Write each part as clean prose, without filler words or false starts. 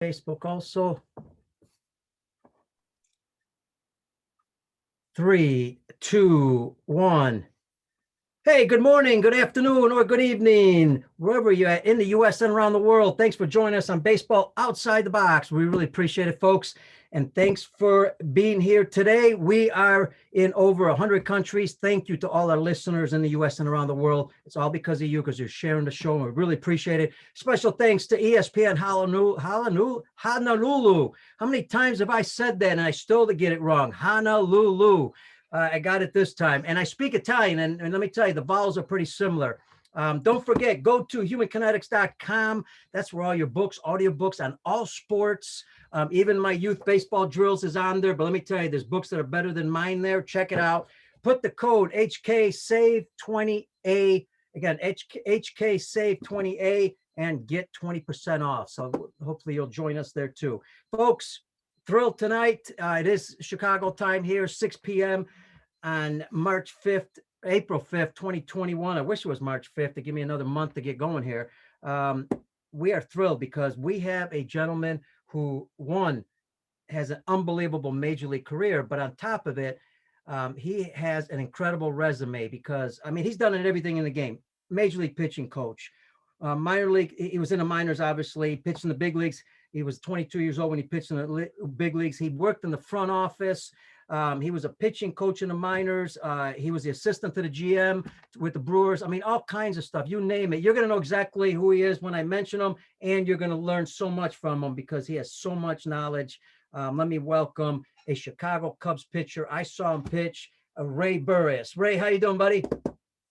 Facebook also. 3, 2, 1. Hey, good morning, good afternoon, or good evening, wherever you're at in the U.S. and around the world. Thanks for joining us on Baseball Outside the Box. We really appreciate it, folks. And thanks for being here today. We are in over 100 countries. Thank you to all our listeners in the U.S. and around the world. It's all because of you, because you're sharing the show, and we really appreciate it. Special thanks to ESPN Honolulu. How many times have I said that and I still get it wrong? Honolulu. I got it this time. And I speak Italian, and let me tell you, the vowels are pretty similar. Don't forget, go to humankinetics.com. That's where all your books, audiobooks on all sports, even my youth baseball drills is on there. But let me tell you, there's books that are better than mine there. Check it out. Put the code HKSAVE20A. Again, HKSAVE20A and get 20% off. So hopefully you'll join us there too. Folks, thrilled tonight. It is Chicago time here, 6 p.m. on March 5th, April 5th, 2021. I wish it was March 5th to give me another month to get going here. We are thrilled because we have a gentleman who, one, has an unbelievable major league career, but on top of it, he has an incredible resume because, I mean, he's done everything in the game. Major league pitching coach, minor league, he was in the minors, obviously, pitched in the big leagues. He was 22 years old when he pitched in the big leagues. He worked in the front office. He was a pitching coach in the minors. He was the assistant to the GM with the Brewers. I mean, all kinds of stuff. You name it. You're going to know exactly who he is when I mention him, and you're going to learn so much from him because he has so much knowledge. Let me welcome a Chicago Cubs pitcher. I saw him pitch, Ray Burris. Ray, how you doing, buddy?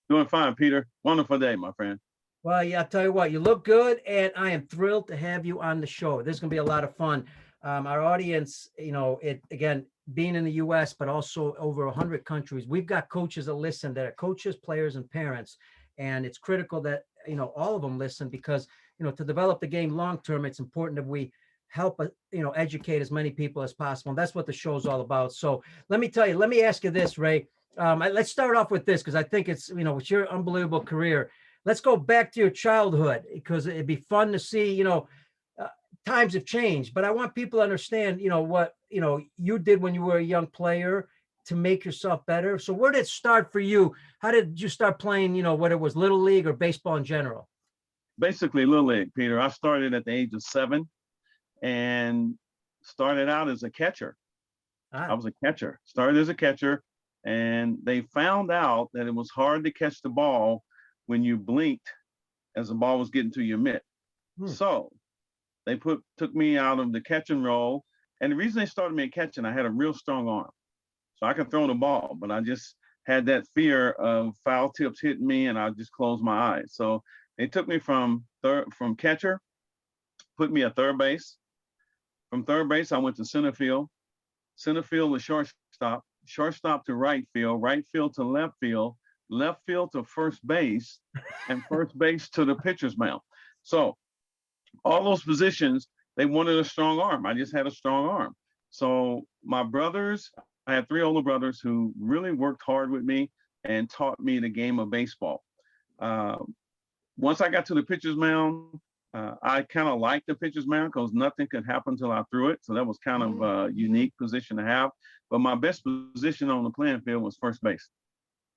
Doing fine, Peter. Wonderful day, my friend. Well, yeah, I'll tell you what, you look good, and I am thrilled to have you on the show. This is going to be a lot of fun. Our audience, you know, again, being in the U.S., but also over 100 countries, we've got coaches that listen, that are coaches, players, and parents. And it's critical that, you know, all of them listen because, you know, to develop the game long-term, it's important that we help, you know, educate as many people as possible. And that's what the show is all about. So let me tell you, let me ask you this, Ray. Let's start off with this because I think it's, you know, it's your unbelievable career. Let's go back to your childhood because it'd be fun to see, you know, times have changed, but I want people to understand, you know, what, you know, you did when you were a young player to make yourself better. So where did it start for you? How did you start playing, you know, whether it was Little League or baseball in general? Basically, Little League, Peter. I started at the age of 7 and started out as a catcher. I was a catcher, started as a catcher, and they found out that it was hard to catch the ball when you blinked as the ball was getting to your mitt. So they took me out of the catching role. And the reason they started me at catching, I had a real strong arm. So I could throw the ball, but I just had that fear of foul tips hitting me and I just closed my eyes. So they took me from catcher, put me at third base. From third base, I went to center field. Center field was shortstop to right field to left field to first base, and first base to the pitcher's mound. So all those positions, they wanted a strong arm. I just had a strong arm. So my brothers, I had 3 older brothers who really worked hard with me and taught me the game of baseball. Once I got to the pitcher's mound, I kind of liked the pitcher's mound because nothing could happen until I threw it. So that was kind of a unique position to have. But my best position on the playing field was first base.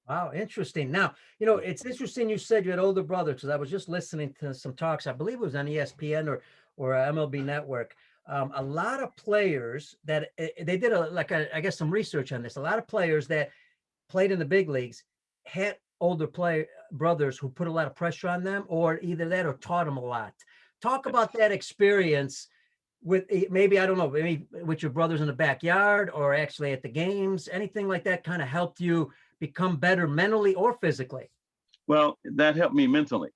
Wow, interesting. Now, you know, it's interesting you said you had older brothers because I was just listening to some talks. I believe it was on ESPN or MLB Network. A lot of players that they did I guess some research on this. A lot of players that played in the big leagues had older brothers who put a lot of pressure on them, or either that or taught them a lot. Talk about that experience with maybe, I don't know, maybe with your brothers in the backyard or actually at the games, anything like that kind of helped you become better mentally or physically? Well, that helped me mentally.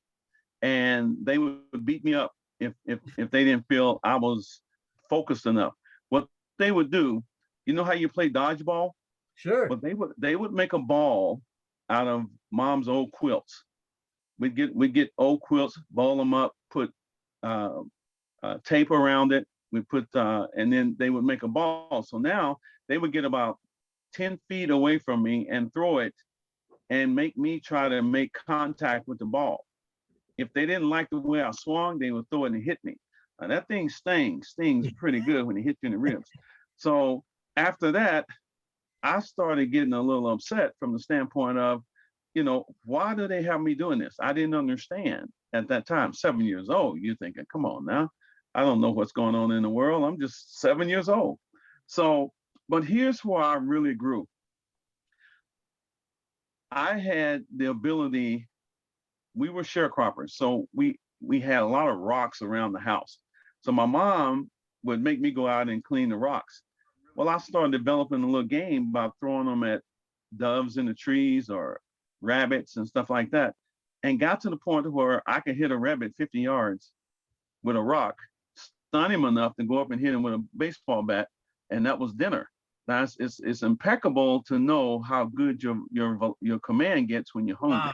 And they would beat me up if they didn't feel I was focused enough. What they would do, you know how you play dodgeball? Sure. But they would make a ball out of mom's old quilts. We'd get old quilts, ball them up, put tape around it. We put and then they would make a ball. So now they would get about 10 feet away from me and throw it and make me try to make contact with the ball. If they didn't like the way I swung, they would throw it and hit me. And that thing stings pretty good when it hits you in the ribs. So after that, I started getting a little upset from the standpoint of, why do they have me doing this? I didn't understand at that time. 7 years old, you're thinking, come on now, I don't know what's going on in the world. I'm just 7 years old. So, but here's where I really grew. I had the ability, we were sharecroppers, so we had a lot of rocks around the house. So my mom would make me go out and clean the rocks. Well, I started developing a little game by throwing them at doves in the trees or rabbits and stuff like that, and got to the point where I could hit a rabbit 50 yards with a rock, stun him enough to go up and hit him with a baseball bat, and that was dinner. It's impeccable to know how good your command gets when you're hungry. Wow.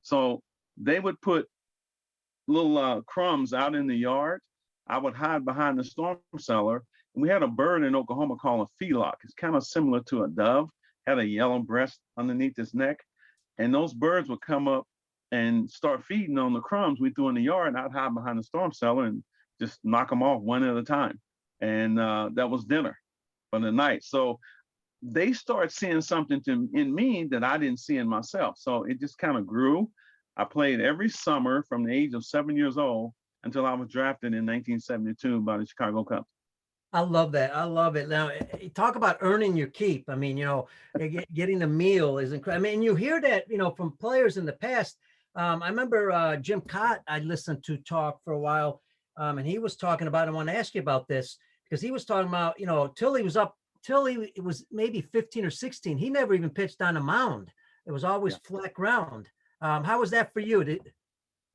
So they would put little crumbs out in the yard. I would hide behind the storm cellar. And we had a bird in Oklahoma called a felock. It's kind of similar to a dove, had a yellow breast underneath its neck. And those birds would come up and start feeding on the crumbs we threw in the yard. And I'd hide behind the storm cellar and just knock them off one at a time. And that was dinner for the night. So they started seeing something in me that I didn't see in myself. So it just kind of grew. I played every summer from the age of 7 years old until I was drafted in 1972 by the Chicago Cubs. I love that. I love it. Now, talk about earning your keep. I mean, getting the meal is incredible. I mean, you hear that, from players in the past. I remember Jim Cott, I listened to talk for a while, and he was talking about, I want to ask you about this, because he was talking about, till he was maybe 15 or 16, he never even pitched on a mound. It was always flat ground. How was that for you?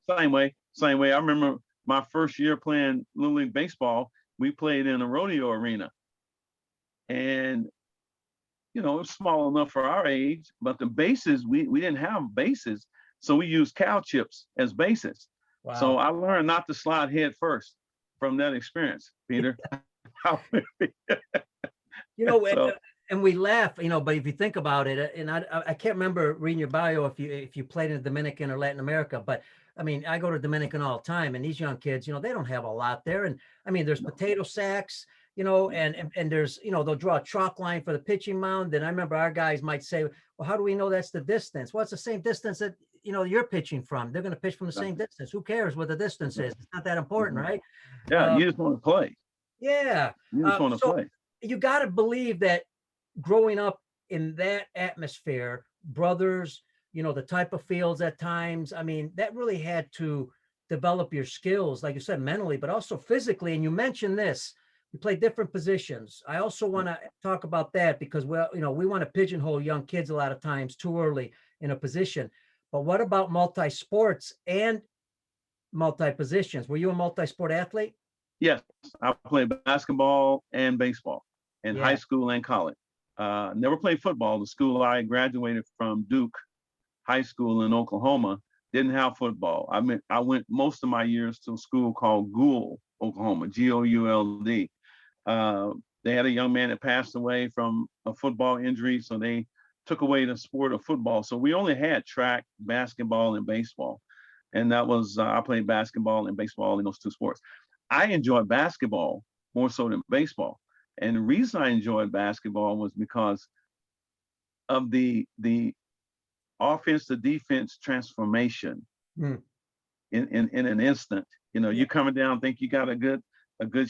Same way. I remember my first year playing Little League Baseball, we played in a rodeo arena. And, it was small enough for our age, but the bases, we didn't have bases. So we used cow chips as bases. Wow. So I learned not to slide head first from that experience, Peter. And we laugh, but if you think about it, and I can't remember reading your bio if you played in Dominican or Latin America, but I mean, I go to Dominican all the time, and these young kids, they don't have a lot there. And I mean, there's potato sacks, and there's, they'll draw a chalk line for the pitching mound. And I remember our guys might say, well, how do we know that's the distance? Well, it's the same distance that, you're pitching from. They're going to pitch from the same distance. Who cares what the distance is? It's not that important, right? Yeah, you just want to play. Yeah. You just want to play. You got to believe that growing up in that atmosphere, brothers, the type of fields at times, I mean, that really had to develop your skills, like you said, mentally, but also physically. And you mentioned this, you play different positions. I also want to talk about that because, we want to pigeonhole young kids a lot of times too early in a position. But what about multi-sports and multi-positions? Were you a multi-sport athlete? Yes, I played basketball and baseball in high school and college. Never played football. The school I graduated from, Duke High School in Oklahoma, didn't have football. I went most of my years to a school called Gould, Oklahoma, Gould. They had a young man that passed away from a football injury, so they took away the sport of football. So we only had track, basketball, and baseball. And that was, I played basketball and baseball in those two sports. I enjoyed basketball more so than baseball. And the reason I enjoyed basketball was because of the offense to defense transformation in an instant. You're coming down, think you got a good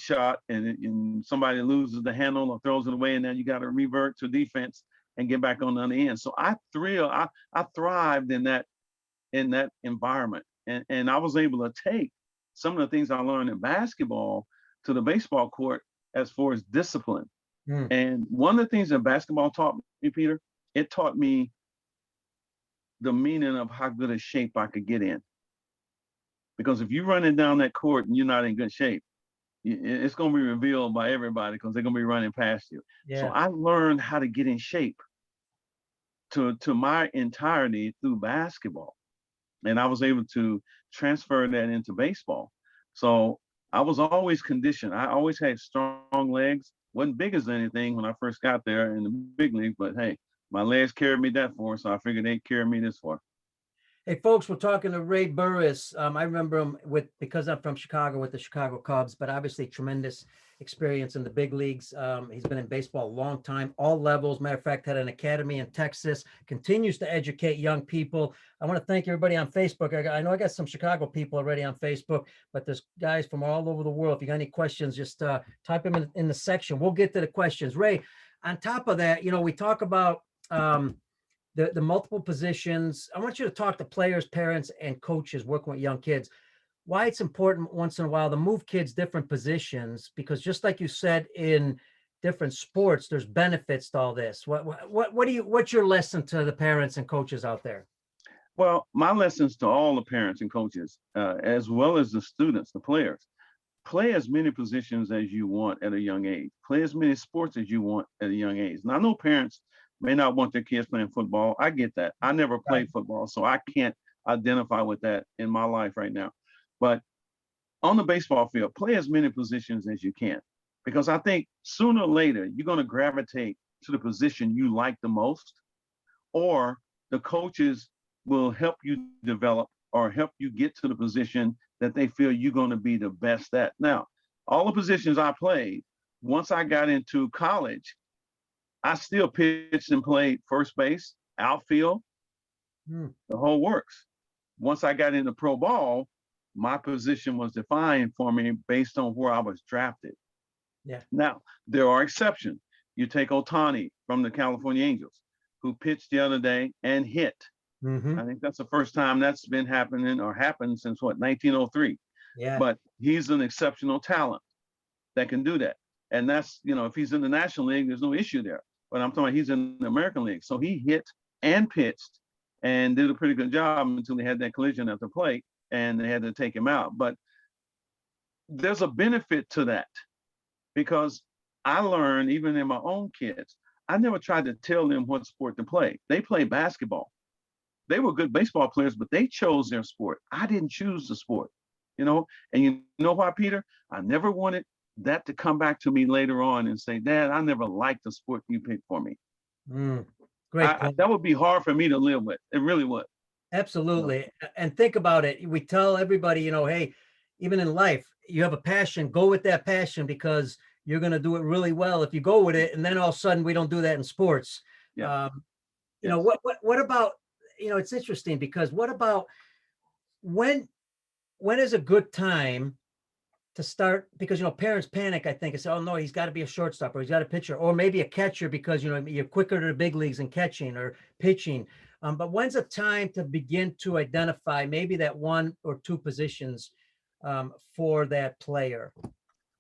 shot, and somebody loses the handle or throws it away, and then you got to revert to defense and get back on the other end. So I thrived in that environment, and I was able to take some of the things I learned in basketball to the baseball court as far as discipline. And one of the things that basketball taught me, Peter, it taught me the meaning of how good a shape I could get in. Because if you're running down that court and you're not in good shape, it's going to be revealed by everybody because they're going to be running past you. Yeah. So I learned how to get in shape to my entirety through basketball. And I was able to transfer that into baseball. So I was always conditioned. I always had strong legs. Wasn't big as anything when I first got there in the big league, but hey, my legs carried me that far, so I figured they'd carry me this far. Hey, folks, we're talking to Ray Burris. I remember him because I'm from Chicago with the Chicago Cubs, but obviously tremendous experience in the big leagues. He's been in baseball a long time, all levels. Matter of fact, had an academy in Texas, continues to educate young people. I want to thank everybody on Facebook. I know I got some Chicago people already on Facebook, but there's guys from all over the world. If you got any questions, just type them in the section. We'll get to the questions. Ray, on top of that, we talk about the multiple positions. I want you to talk to players, parents, and coaches working with young kids. Why it's important once in a while to move kids different positions, because just like you said, in different sports, there's benefits to all this. What's your lesson to the parents and coaches out there? Well, my lessons to all the parents and coaches, as well as the students, the players, play as many positions as you want at a young age. Play as many sports as you want at a young age. Now, I know parents may not want their kids playing football. I get that. I never played football, so I can't identify with that in my life right now. But on the baseball field, play as many positions as you can, because I think sooner or later, you're going to gravitate to the position you like the most, or the coaches will help you develop or help you get to the position that they feel you're going to be the best at. Now, all the positions I played, once I got into college, I still pitched and played first base, outfield, the whole works. Once I got into pro ball, my position was defined for me based on where I was drafted. Yeah. Now, there are exceptions. You take Ohtani from the California Angels, who pitched the other day and hit. I think that's the first time that's been happening or happened since 1903. Yeah. But he's an exceptional talent that can do that. And that's, if he's in the National League, there's no issue there. But I'm talking about he's in the American League. So he hit and pitched and did a pretty good job until he had that collision at the plate and they had to take him out. But there's a benefit to that, because I learned, even in my own kids, I never tried to tell them what sport to play. They play basketball. They were good baseball players, but they chose their sport. I didn't choose the sport, and you know why, Peter? I never wanted that to come back to me later on and say, Dad, I never liked the sport you picked for me. Great point. That would be hard for me to live with. It really would. Absolutely. And think about it. We tell everybody, hey, even in life, you have a passion, go with that passion, because you're going to do it really well if you go with it. And then all of a sudden we don't do that in sports. Yeah. What about, it's interesting, because what about when is a good time to start? Because, parents panic, I think, and say, oh no, he's got to be a shortstop, or he's got a pitcher, or maybe a catcher, because, you're quicker to the big leagues in catching or pitching. But when's a time to begin to identify maybe that one or two positions for that player?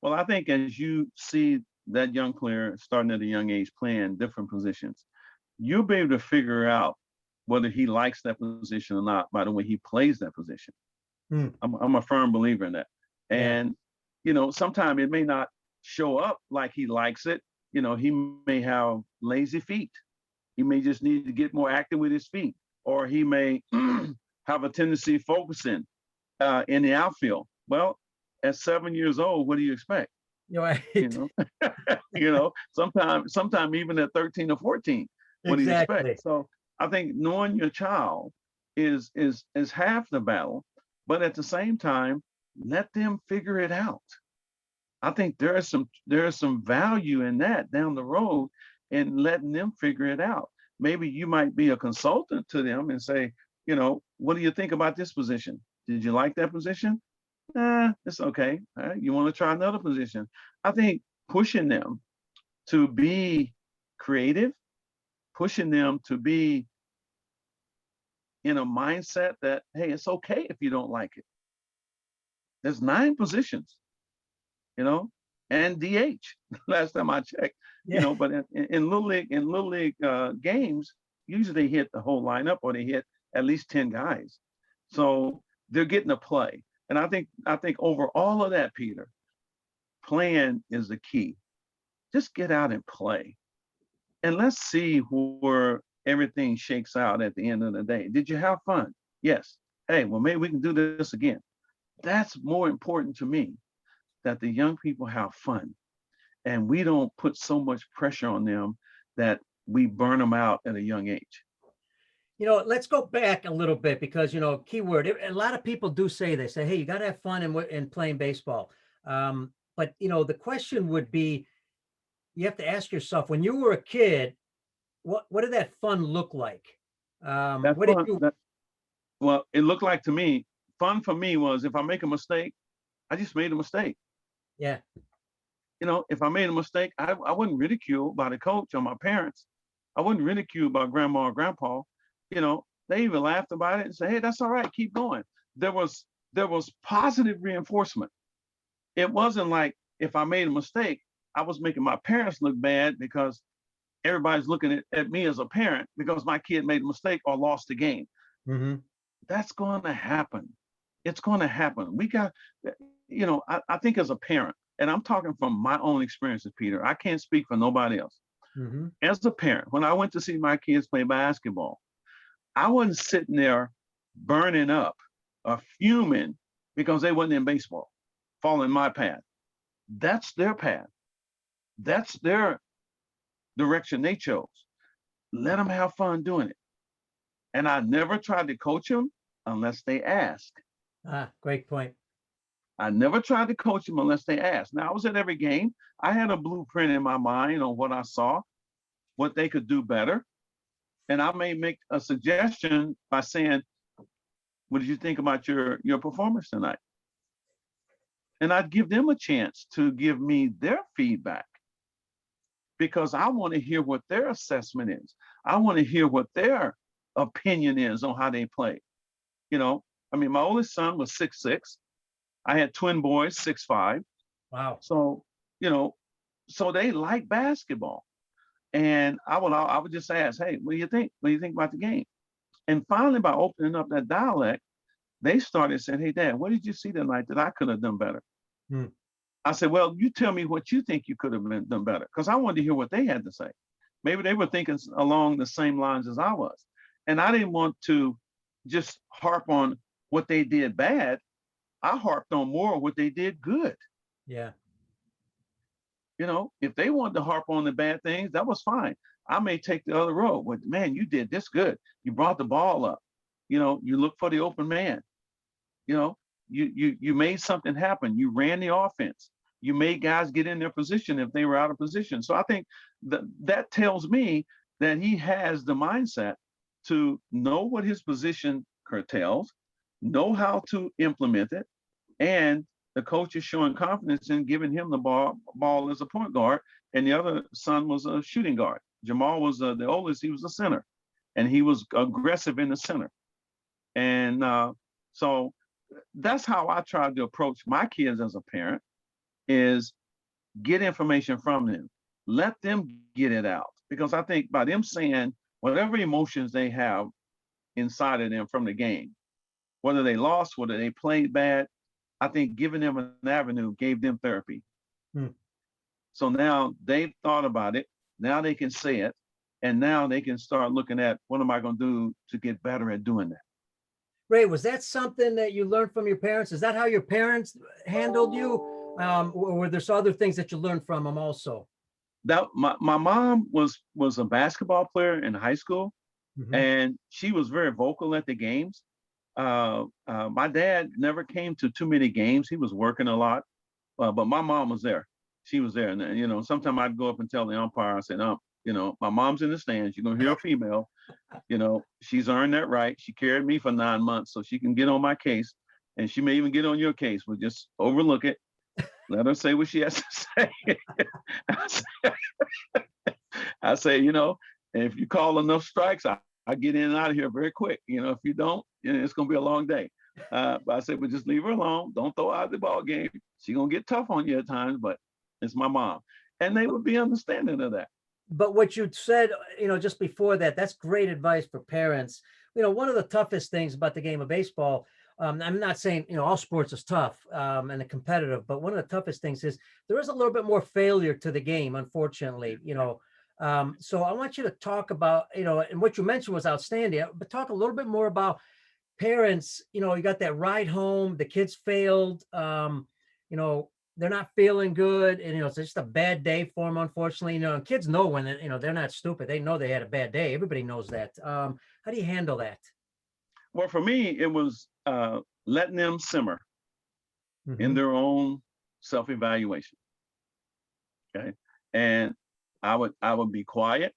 Well, I think as you see that young player starting at a young age playing different positions, you'll be able to figure out whether he likes that position or not by the way he plays that position. I'm a firm believer in that. And, sometimes it may not show up like he likes it. He may have lazy feet. He may just need to get more active with his feet, or he may have a tendency focusing in the outfield. Well, at 7 years old, what do you expect? Right. Sometime even at 13 or 14, what do you expect? So I think knowing your child is half the battle, but at the same time, let them figure it out. I think there is some value in that down the road, in letting them figure it out. Maybe you might be a consultant to them and say, what do you think about this position? Did you like that position? It's okay. You want to try another position? I think pushing them to be creative, pushing them to be in a mindset that, hey, it's okay if you don't like it. There's 9 positions, and DH. Last time I checked, but in little league games, usually they hit the whole lineup, or they hit at least 10 guys. So they're getting to play. And I think over all of that, Peter, playing is the key. Just get out and play. And let's see where everything shakes out at the end of the day. Did you have fun? Yes. Hey, well, maybe we can do this again. That's more important to me, that the young people have fun. And we don't put so much pressure on them that we burn them out at a young age. Let's go back a little bit because, keyword, a lot of people do say, they say, hey, you got to have fun in playing baseball. But, the question would be, you have to ask yourself, when you were a kid, what did that fun look like? That What did fun, you, that, well, it looked like to me, fun for me was if I make a mistake, I just made a mistake. yeah, If I made a mistake, I wasn't ridiculed by the coach or my parents. I wasn't ridiculed by grandma or grandpa. They even laughed about it and said, "Hey, that's all right. Keep going." There was positive reinforcement. It wasn't like if I made a mistake, I was making my parents look bad because everybody's looking at me as a parent because my kid made a mistake or lost the game. hmm That's going to happen. It's going to happen. We got, I think as a parent, and I'm talking from my own experiences, Peter, I can't speak for nobody else. hmm As a parent, when I went to see my kids play basketball, I wasn't sitting there burning up or fuming because they wasn't in baseball, following my path. That's their path. That's their direction they chose. Let them have fun doing it. And I never tried to coach them unless they asked. Great point. I never tried to coach them unless they asked. Now, I was at every game. I had a blueprint in my mind on what I saw, what they could do better. And I may make a suggestion by saying, what did you think about your performance tonight? And I'd give them a chance to give me their feedback because I want to hear what their assessment is. I want to hear what their opinion is on how they play. My oldest son was 6'6". I had twin boys, 6'5". Wow. So, so they like basketball. And I would just ask, hey, what do you think? What do you think about the game? And finally, by opening up that dialect, they started saying, hey, Dad, what did you see tonight that I could have done better? Hmm. I said, well, you tell me what you think you could have done better, because I wanted to hear what they had to say. Maybe they were thinking along the same lines as I was. And I didn't want to just harp on what they did bad. I harped on more what they did good. Yeah. If they wanted to harp on the bad things, that was fine. I may take the other road. But man, you did this good. You brought the ball up. You look for the open man. You made something happen. You ran the offense. You made guys get in their position if they were out of position. So I think that tells me that he has the mindset to know what his position curtails, know how to implement it, and the coach is showing confidence in giving him the ball as a point guard, and the other son was a shooting guard. Jamal was the oldest. He was a center, and he was aggressive in the center. And so that's how I try to approach my kids as a parent, is get information from them. Let them get it out. Because I think by them saying whatever emotions they have inside of them from the game, whether they lost, whether they played bad, I think giving them an avenue gave them therapy. Hmm. So now they've thought about it. Now they can say it. And now they can start looking at, what am I going to do to get better at doing that? Ray, was that something that you learned from your parents? Is that how your parents handled you? Or were there some other things that you learned from them also? That my mom was a basketball player in high school, and she was very vocal at the games. My dad never came to too many games. He was working a lot, but my mom was there. She was there, and sometimes I'd go up and tell the umpire, I said, my mom's in the stands. You're gonna hear a female. She's earned that right. She carried me for 9 months, so she can get on my case, and she may even get on your case. But just overlook it. Let her say what she has to say. I say, if you call enough strikes, I get in and out of here very quick. If you don't, it's going to be a long day. But I said, but just leave her alone. Don't throw out the ball game. She's going to get tough on you at times, but it's my mom. And they would be understanding of that. But what you said, just before that, that's great advice for parents. One of the toughest things about the game of baseball, I'm not saying, all sports is tough and competitive, but one of the toughest things is there is a little bit more failure to the game, unfortunately, so I want you to talk about, and what you mentioned was outstanding, but talk a little bit more about parents. You got that ride home, the kids failed, they're not feeling good, and it's just a bad day for them, unfortunately. And kids know when they're not stupid. They know they had a bad day. Everybody knows that. How How do you handle that? Well, for me, it was letting them simmer in their own self-evaluation. Okay. And I would be quiet,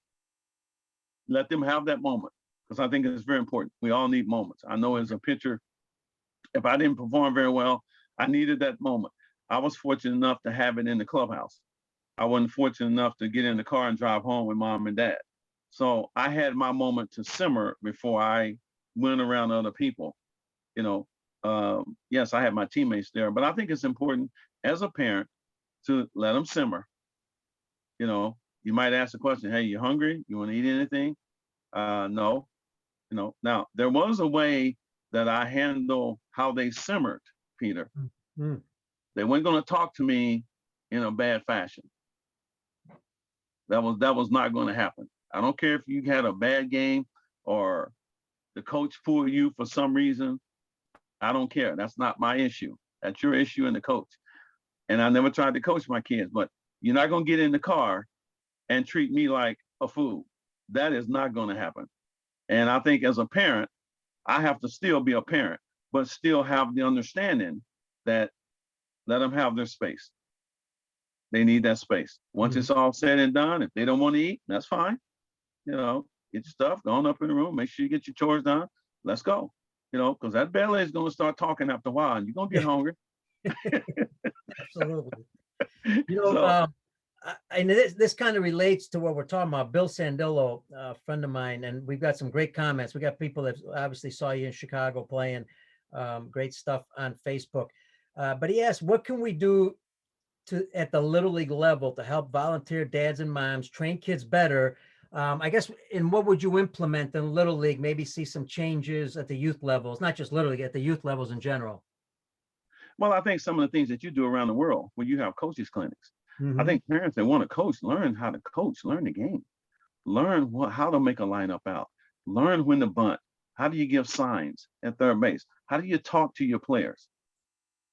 let them have that moment, because I think it's very important. We all need moments. I know as a pitcher, if I didn't perform very well, I needed that moment. I was fortunate enough to have it in the clubhouse. I wasn't fortunate enough to get in the car and drive home with mom and dad. So I had my moment to simmer before I went around other people. Yes, I had my teammates there, but I think it's important as a parent to let them simmer. You might ask the question, hey, you hungry? You want to eat anything? No. Now there was a way that I handle how they simmered, Peter. Mm-hmm. They weren't going to talk to me in a bad fashion. That was not going to happen. I don't care if you had a bad game or the coach pulled you for some reason. I don't care. That's not my issue. That's your issue and the coach. And I never tried to coach my kids, but you're not going to get in the car and treat me like a fool. That is not going to happen. And I think as a parent, I have to still be a parent, but still have the understanding that let them have their space. They need that space. Once it's all said and done, if they don't want to eat, that's fine. Get your stuff, go on up in the room, make sure you get your chores done. Let's go. Because that belly is going to start talking after a while and you're going to get hungry. Absolutely. And this kind of relates to what we're talking about. Bill Sandillo, a friend of mine, and we've got some great comments. We got people that obviously saw you in Chicago playing. Great stuff on Facebook. But he asked, what can we do at the Little League level to help volunteer dads and moms train kids better? I guess, and what would you implement in Little League? Maybe see some changes at the youth levels, not just Little League, at the youth levels in general. Well, I think some of the things that you do around the world where you have coaches clinics, I think parents that want to coach, learn how to coach, learn the game, learn how to make a lineup out, learn when to bunt. How do you give signs at third base? How do you talk to your players?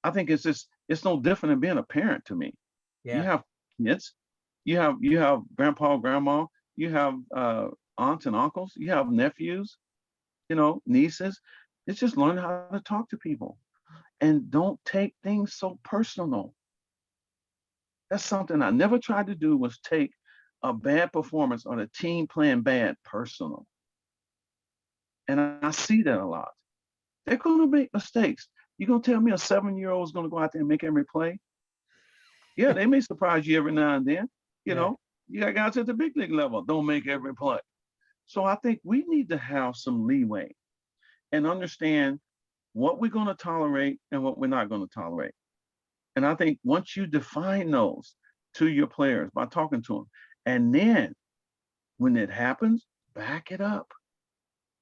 I think it's no different than being a parent to me. Yeah. You have kids, you have grandpa, grandma, you have aunts and uncles, you have nephews, nieces. It's just learn how to talk to people and don't take things so personal. That's something I never tried to do, was take a bad performance or the team playing bad personal. And I see that a lot. They're going to make mistakes. You're going to tell me a 7-year-old is going to go out there and make every play? Yeah, they may surprise you every now and then. You got guys at the big league level, don't make every play. So I think we need to have some leeway and understand what we're going to tolerate and what we're not going to tolerate. And I think once you define those to your players by talking to them, and then when it happens, back it up.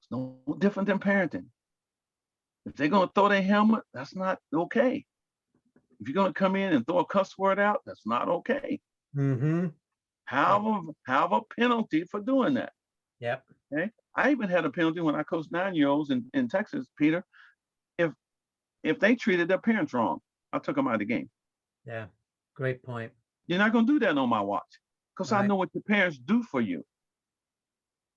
It's no different than parenting. If they're going to throw their helmet, that's not okay. If you're going to come in and throw a cuss word out, that's not okay. Have a penalty for doing that. Yep. Okay. I even had a penalty when I coached 9-year-olds in Texas, Peter. If they treated their parents wrong, I took them out of the game. Yeah. Great point. You're not going to do that on my watch, because I know what your parents do for you.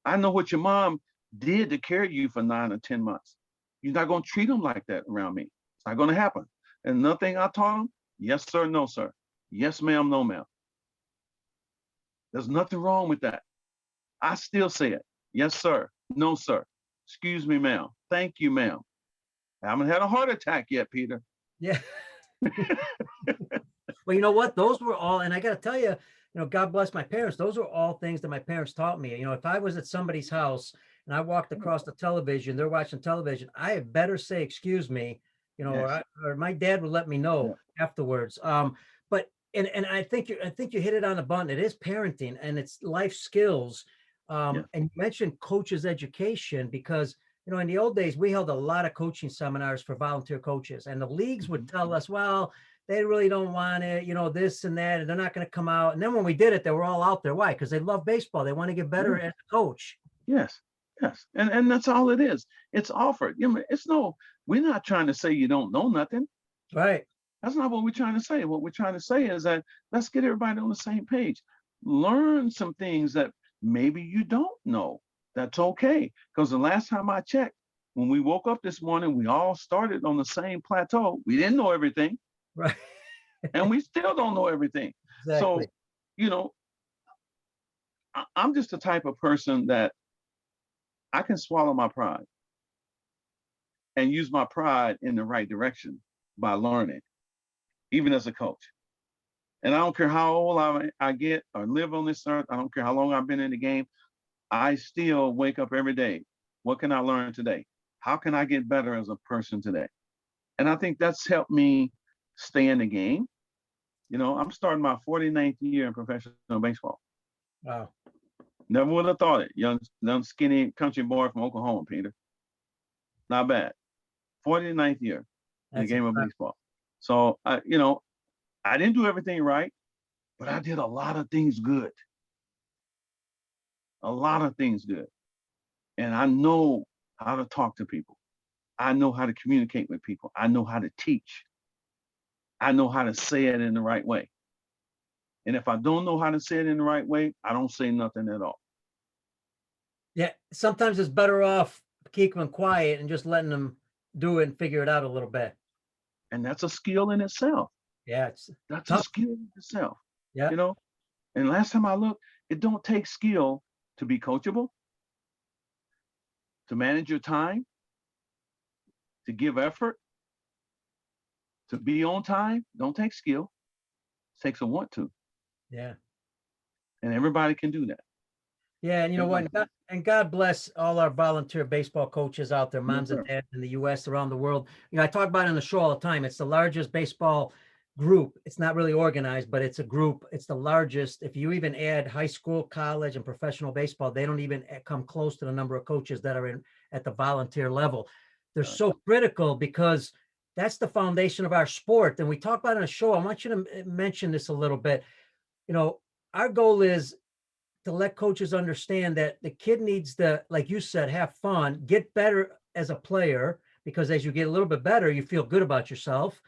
I know what your mom did to carry you for 9 or 10 months. You're not going to treat them like that around me. It's not going to happen. And another thing I taught them, yes, sir, no, sir. Yes, ma'am, no, ma'am. There's nothing wrong with that. I still say it. Yes, sir. No, sir. Excuse me, ma'am. Thank you, ma'am. I haven't had a heart attack yet, Peter. Yeah. Well, you know what? Those were all, and I got to tell you, God bless my parents. Those were all things that my parents taught me. If I was at somebody's house and I walked across the television, they're watching television, I had better say, excuse me, yes. or my dad would let me know afterwards. But I think you hit it on the button. It is parenting and it's life skills. And you mentioned coaches' education, because in the old days, we held a lot of coaching seminars for volunteer coaches, and the leagues would tell us, well, they really don't want it, this and that, and they're not going to come out. And then when we did it, they were all out there. Why? Because they love baseball. They want to get better as a coach. Yes. And that's all it is. It's offered. We're not trying to say you don't know nothing. Right. That's not what we're trying to say. What we're trying to say is that let's get everybody on the same page. Learn some things that maybe you don't know. That's okay. Because the last time I checked, when we woke up this morning, we all started on the same plateau. We didn't know everything. Right. And we still don't know everything. Exactly. So, you know, I'm just the type of person that I can swallow my pride and use my pride in the right direction by learning, even as a coach. And I don't care how old I get or live on this earth. I don't care how long I've been in the game. I still wake up every day. What can I learn today? How can I get better as a person today? And I think that's helped me stay in the game. You know, I'm starting my 49th year in professional baseball. Wow. Never would have thought it. Young skinny country boy from Oklahoma, Peter. Not bad. 49th year in the game of baseball. So, you know, I didn't do everything right, but I did a lot of things good. A lot of things good. And I know how to talk to people. I know how to communicate with people. I know how to teach. I know how to say it in the right way. And if I don't know how to say it in the right way, I don't say nothing at all. Yeah, sometimes it's better off keeping them quiet and just letting them do it and figure it out a little bit. And that's a skill in itself. Yeah, that's tough. A skill in itself. Yeah. You know, and last time I looked, it don't take skill to be coachable, to manage your time, to give effort, to be on time. Don't take skill. It takes a want to. Yeah. And everybody can do that. Yeah, and you know what? And God bless all our volunteer baseball coaches out there, moms and dads in the U.S., around the world. You know, I talk about it on the show all the time. It's the largest baseball group. It's not really organized, but it's a group. It's the largest. If you even add high school, college, and professional baseball, they don't even come close to the number of coaches that are at the volunteer level. They're so critical because that's the foundation of our sport. And we talk about it on the show. I want you to mention this a little bit. You know, our goal is to let coaches understand that the kid needs to, like you said, have fun, get better as a player, because as you get a little bit better, you feel good about yourself,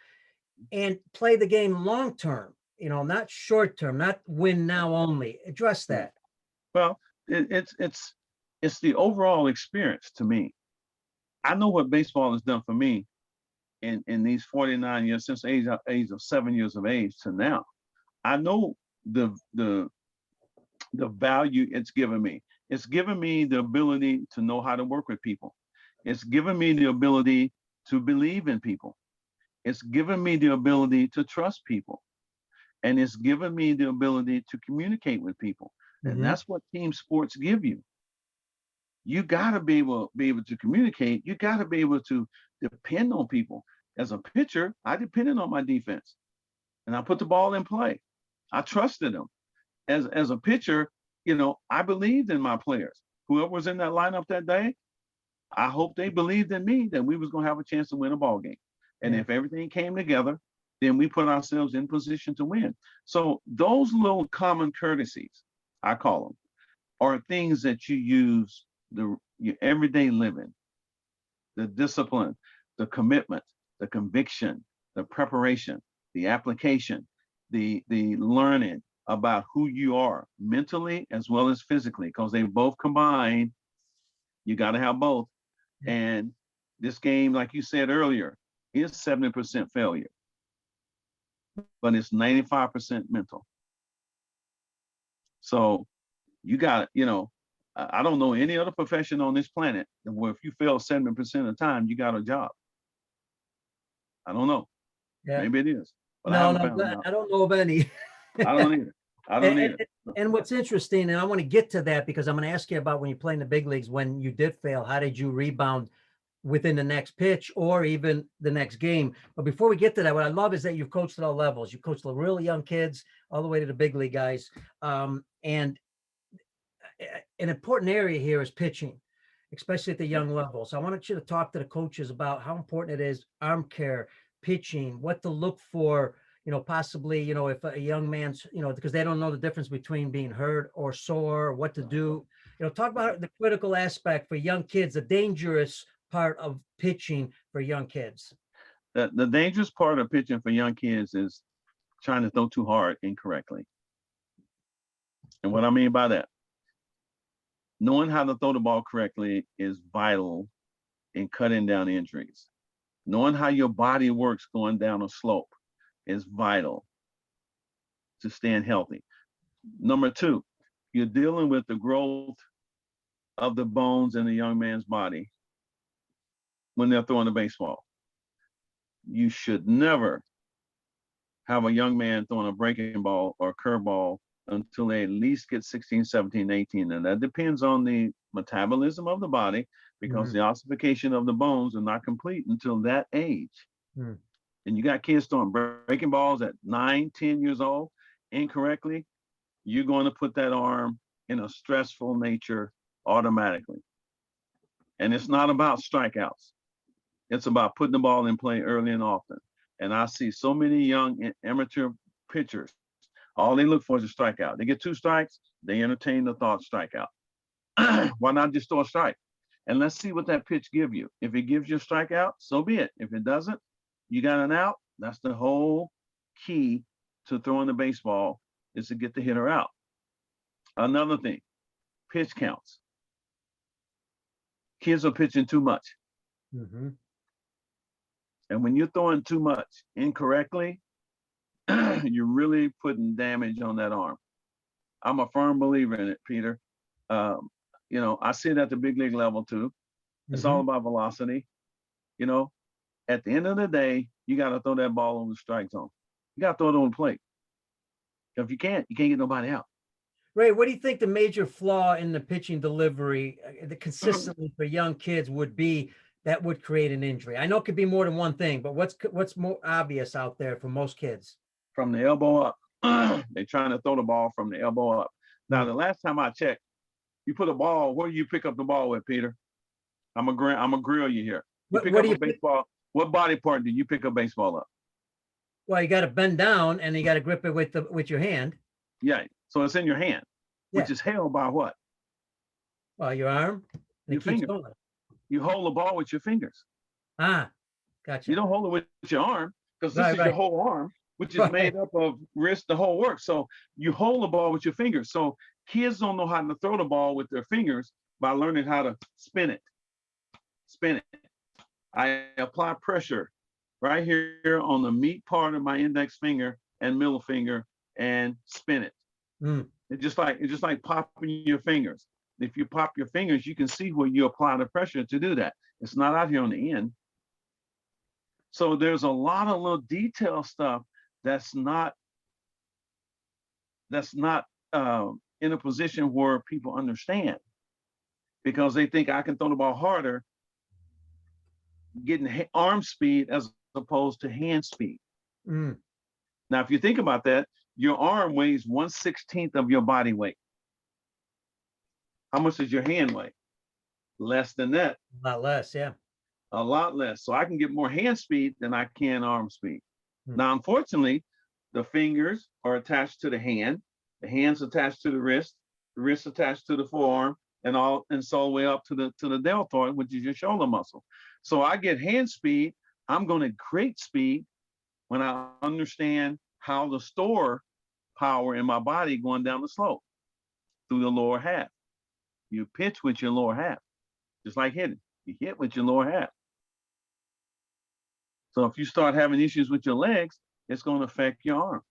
and play the game long term, you know, not short term, not win now only. Address that. Well, it's the overall experience to me. I know what baseball has done for me in these 49 years, since age of 7 years of age to now. I know the value it's given me. It's given me the ability to know how to work with people. It's given me the ability to believe in people. It's given me the ability to trust people. And it's given me the ability to communicate with people. And that's what team sports give you. You gotta be able to communicate. You gotta be able to depend on people. As a pitcher, I depended on my defense. And I put the ball in play. I trusted them. As a pitcher, you know, I believed in my players. Whoever was in that lineup that day, I hope they believed in me that we was going to have a chance to win a ball game. And if everything came together, then we put ourselves in position to win. So those little common courtesies, I call them, are things that you use your everyday living, the discipline, the commitment, the conviction, the preparation, the application, the learning about who you are mentally as well as physically, because they both combine. You got to have both. And this game, like you said earlier, is 70% failure, but it's 95% mental. So you got, you know, I don't know any other profession on this planet where if you fail 70% of the time, you got a job. I don't know. Yeah. Maybe it is. But I don't know of any. I don't either. I don't either. And what's interesting, and I want to get to that because I'm going to ask you about when you play in the big leagues, when you did fail, how did you rebound within the next pitch or even the next game? But before we get to that, what I love is that you've coached at all levels. You coached the really young kids all the way to the big league guys. And an important area here is pitching, especially at the young level. So I wanted you to talk to the coaches about how important it is, arm care, pitching, what to look for, you know, possibly, you know, if a young man's, you know, because they don't know the difference between being hurt or sore, what to do, you know, talk about the critical aspect for young kids, the dangerous part of pitching for young kids. The dangerous part of pitching for young kids is trying to throw too hard incorrectly. And what I mean by that, Knowing how to throw the ball correctly is vital in cutting down injuries. Knowing how your body works going down a slope is vital to staying healthy. Number two, you're dealing with the growth of the bones in a young man's body when they're throwing the baseball. You should never have a young man throwing a breaking ball or curveball until they at least get 16, 17, 18. And that depends on the metabolism of the body, because the ossification of the bones are not complete until that age. And you got kids throwing breaking balls at 9, 10 years old incorrectly, you're going to put that arm in a stressful nature automatically. And it's not about strikeouts. It's about putting the ball in play early and often. And I see so many young amateur pitchers, all they look for is a strikeout. They get 2 strikes, they entertain the thought strikeout. Why not just throw a strike? And let's see what that pitch gives you. If it gives you a strikeout, so be it. If it doesn't, you got an out. That's the whole key to throwing the baseball, is to get the hitter out. Another thing, pitch counts. Kids are pitching too much. And when you're throwing too much incorrectly, you're really putting damage on that arm. I'm a firm believer in it, Peter. You know, I see it at the big league level too. It's all about velocity. You know, at the end of the day, you got to throw that ball on the strike zone. You got to throw it on the plate. If you can't get nobody out. Ray, what do you think the major flaw in the pitching delivery, the consistently for young kids would be that would create an injury? I know it could be more than one thing, but what's more obvious out there for most kids? From the elbow up. They're trying to throw the ball from the elbow up. Now, the last time I checked, you put a ball, where do you pick up the ball with, Peter? I'm gonna grill you here. You pick up a baseball. What body part do you pick a baseball up? Well, you got to bend down and you got to grip it with your hand. Yeah, so it's in your hand, which is held by what? Well, your arm. Your finger. You hold the ball with your fingers. Ah, gotcha. You don't hold it with your arm, because this is your whole arm, which is made up of wrist, the whole work. So you hold the ball with your fingers. So kids don't know how to throw the ball with their fingers by learning how to spin it. Spin it. I apply pressure right here on the meat part of my index finger and middle finger and spin it. It's just like popping your fingers. If you pop your fingers, you can see where you apply the pressure to do that. It's not out here on the end. So there's a lot of little detail stuff that's not in a position where people understand, because they think I can throw the ball harder, getting arm speed as opposed to hand speed. Now, if you think about that, your arm weighs 1/16 of your body weight. How much does your hand weigh? Less than that. A lot less, yeah. A lot less. So I can get more hand speed than I can arm speed. Now, unfortunately, the fingers are attached to the hand, the hand's attached to the wrist attached to the forearm, and so all the way up to the deltoid, which is your shoulder muscle. So I get hand speed. I'm going to create speed when I understand how to store power in my body going down the slope through the lower half. You pitch with your lower half, just like hitting. You hit with your lower half. So if you start having issues with your legs, it's going to affect your arm.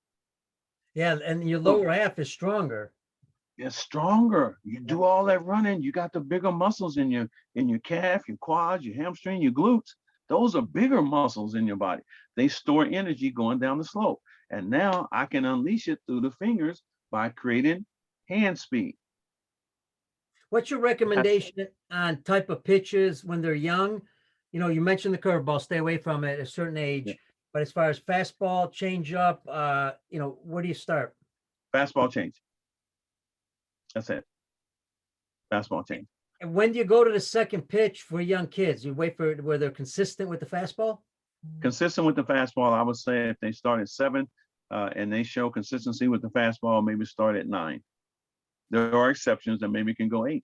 Yeah, and your lower half is stronger. It's stronger. You do all that running, you got the bigger muscles in your calf, your quads, your hamstring, your glutes. Those are bigger muscles in your body. They store energy going down the slope. And now I can unleash it through the fingers by creating hand speed. What's your recommendation on type of pitches when they're young? You know, you mentioned the curveball, stay away from it at a certain age. But as far as fastball, change up, you know, where do you start? Fastball change. That's it. Fastball change. And when do you go to the second pitch for young kids? You wait for where they're consistent with the fastball? Consistent with the fastball, I would say if they start at 7 and they show consistency with the fastball, maybe start at 9. There are exceptions that maybe can go 8.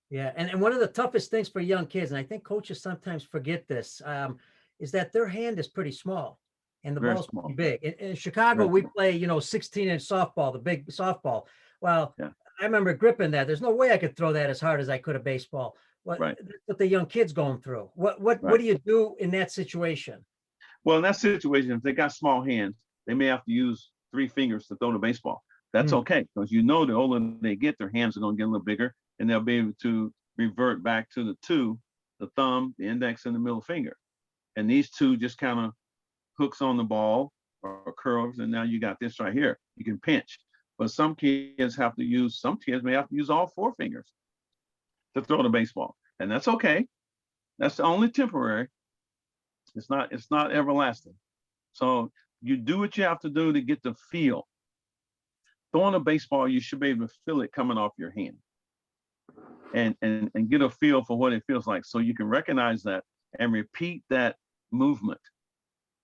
Yeah, and one of the toughest things for young kids, and I think coaches sometimes forget this, is that their hand is pretty small and the ball's pretty big. In Chicago, we play, you know, 16-inch softball, the big softball. Well, I remember gripping that. There's no way I could throw that as hard as I could a baseball. Right, What the young kids going through. What right. do you do in that situation? Well, in that situation, if they got small hands, they may have to use 3 fingers to throw the baseball. That's Hmm. okay, because you know the older they get, their hands are going to get a little bigger, and they'll be able to revert back to the two, the thumb, the index, and the middle finger. And these two just kind of hooks on the ball or curves, and now you got this right here. You can pinch. But some kids may have to use all 4 fingers to throw the baseball. And that's okay. That's only temporary. It's not everlasting. So you do what you have to do to get the feel. Throwing a baseball, you should be able to feel it coming off your hand and get a feel for what it feels like. So you can recognize that and repeat that movement,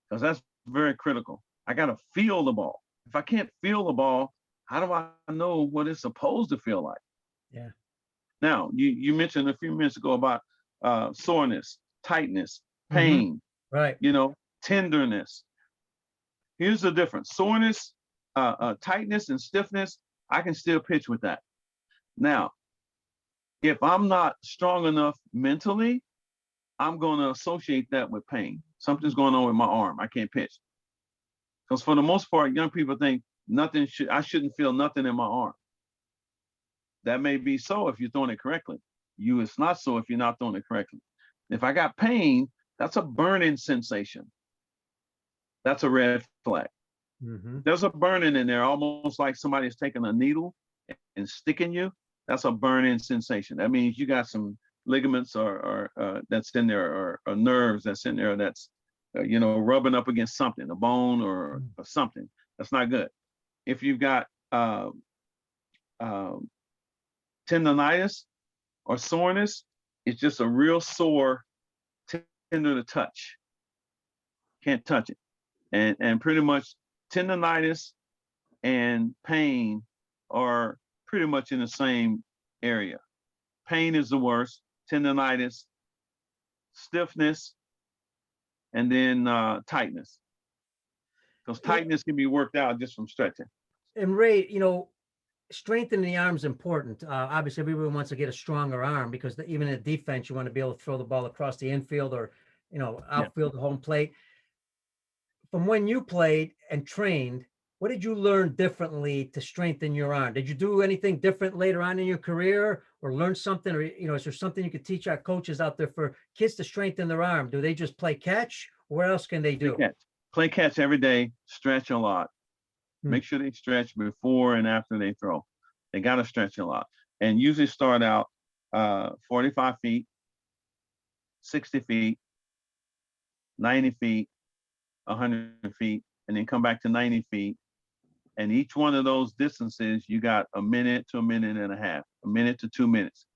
because that's very critical. I got to feel the ball. If I can't feel the ball, how do I know what it's supposed to feel like? Yeah. Now, you mentioned a few minutes ago about soreness, tightness, Hmm. pain, Right. tenderness. Here's the difference. Soreness, tightness, and stiffness, I can still pitch with that. Now, if I'm not strong enough mentally, I'm going to associate that with pain. Something's going on with my arm. I can't pitch. Because for the most part, young people think I shouldn't feel nothing in my arm. That may be so if you're throwing it correctly. It's not so if you're not throwing it correctly. If I got pain, that's a burning sensation. That's a red flag. Hmm. There's a burning in there, almost like somebody's taking a needle and sticking you. That's a burning sensation. That means you got some ligaments or that's in there, or nerves that's in there that's rubbing up against something, a bone or something. That's not good. If you've got tendonitis or soreness, it's just a real sore, tender to touch. Can't touch it. And pretty much tendonitis and pain are pretty much in the same area. Pain is the worst, tendonitis, stiffness, and then tightness. Because Yeah. tightness can be worked out just from stretching. And Ray, strengthening the arm is important. Obviously, everyone wants to get a stronger arm because even in defense, you want to be able to throw the ball across the infield or, Yeah. outfield, home plate. From when you played and trained, what did you learn differently to strengthen your arm? Did you do anything different later on in your career or learn something? Or, is there something you could teach our coaches out there for kids to strengthen their arm? Do they just play catch? Or what else can they Play do? catch. Play catch every day, stretch a lot. Make sure they stretch before and after they throw. They got to stretch a lot. And usually start out 45 feet, 60 feet, 90 feet, 100 feet, and then come back to 90 feet. And each one of those distances, you got a minute to a minute and a half, a minute to 2 minutes.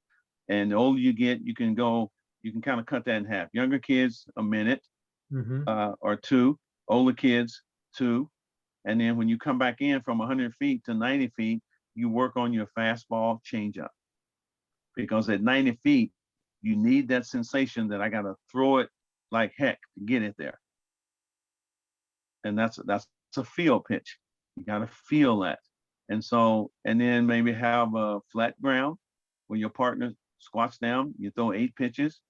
And the older you get, you can kind of cut that in half. Younger kids, a minute or two. Older kids, 2. And then when you come back in from 100 feet to 90 feet, you work on your fastball changeup. Because at 90 feet, you need that sensation that I got to throw it like heck to get it there. And that's a feel pitch. You got to feel that. And then maybe have a flat ground where your partner squats down. You throw 8 pitches,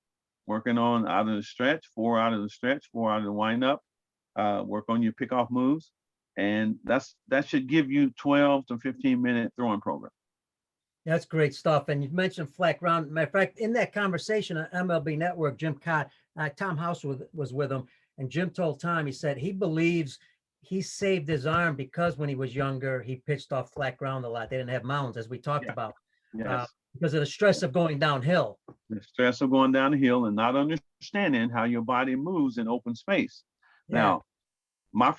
working on out of the stretch, 4 out of the stretch, 4 out of the windup. Work on your pickoff moves. And that should give you 12 to 15-minute throwing program. That's great stuff. And you mentioned flat ground. Matter of fact, in that conversation on MLB Network, Jim Cott, Tom House was with him, and Jim told Tom, he said he believes he saved his arm because when he was younger, he pitched off flat ground a lot. They didn't have mounds, as we talked about, Yes. because of the stress of going downhill. The stress of going down the hill and not understanding how your body moves in open space. Yeah. Now, my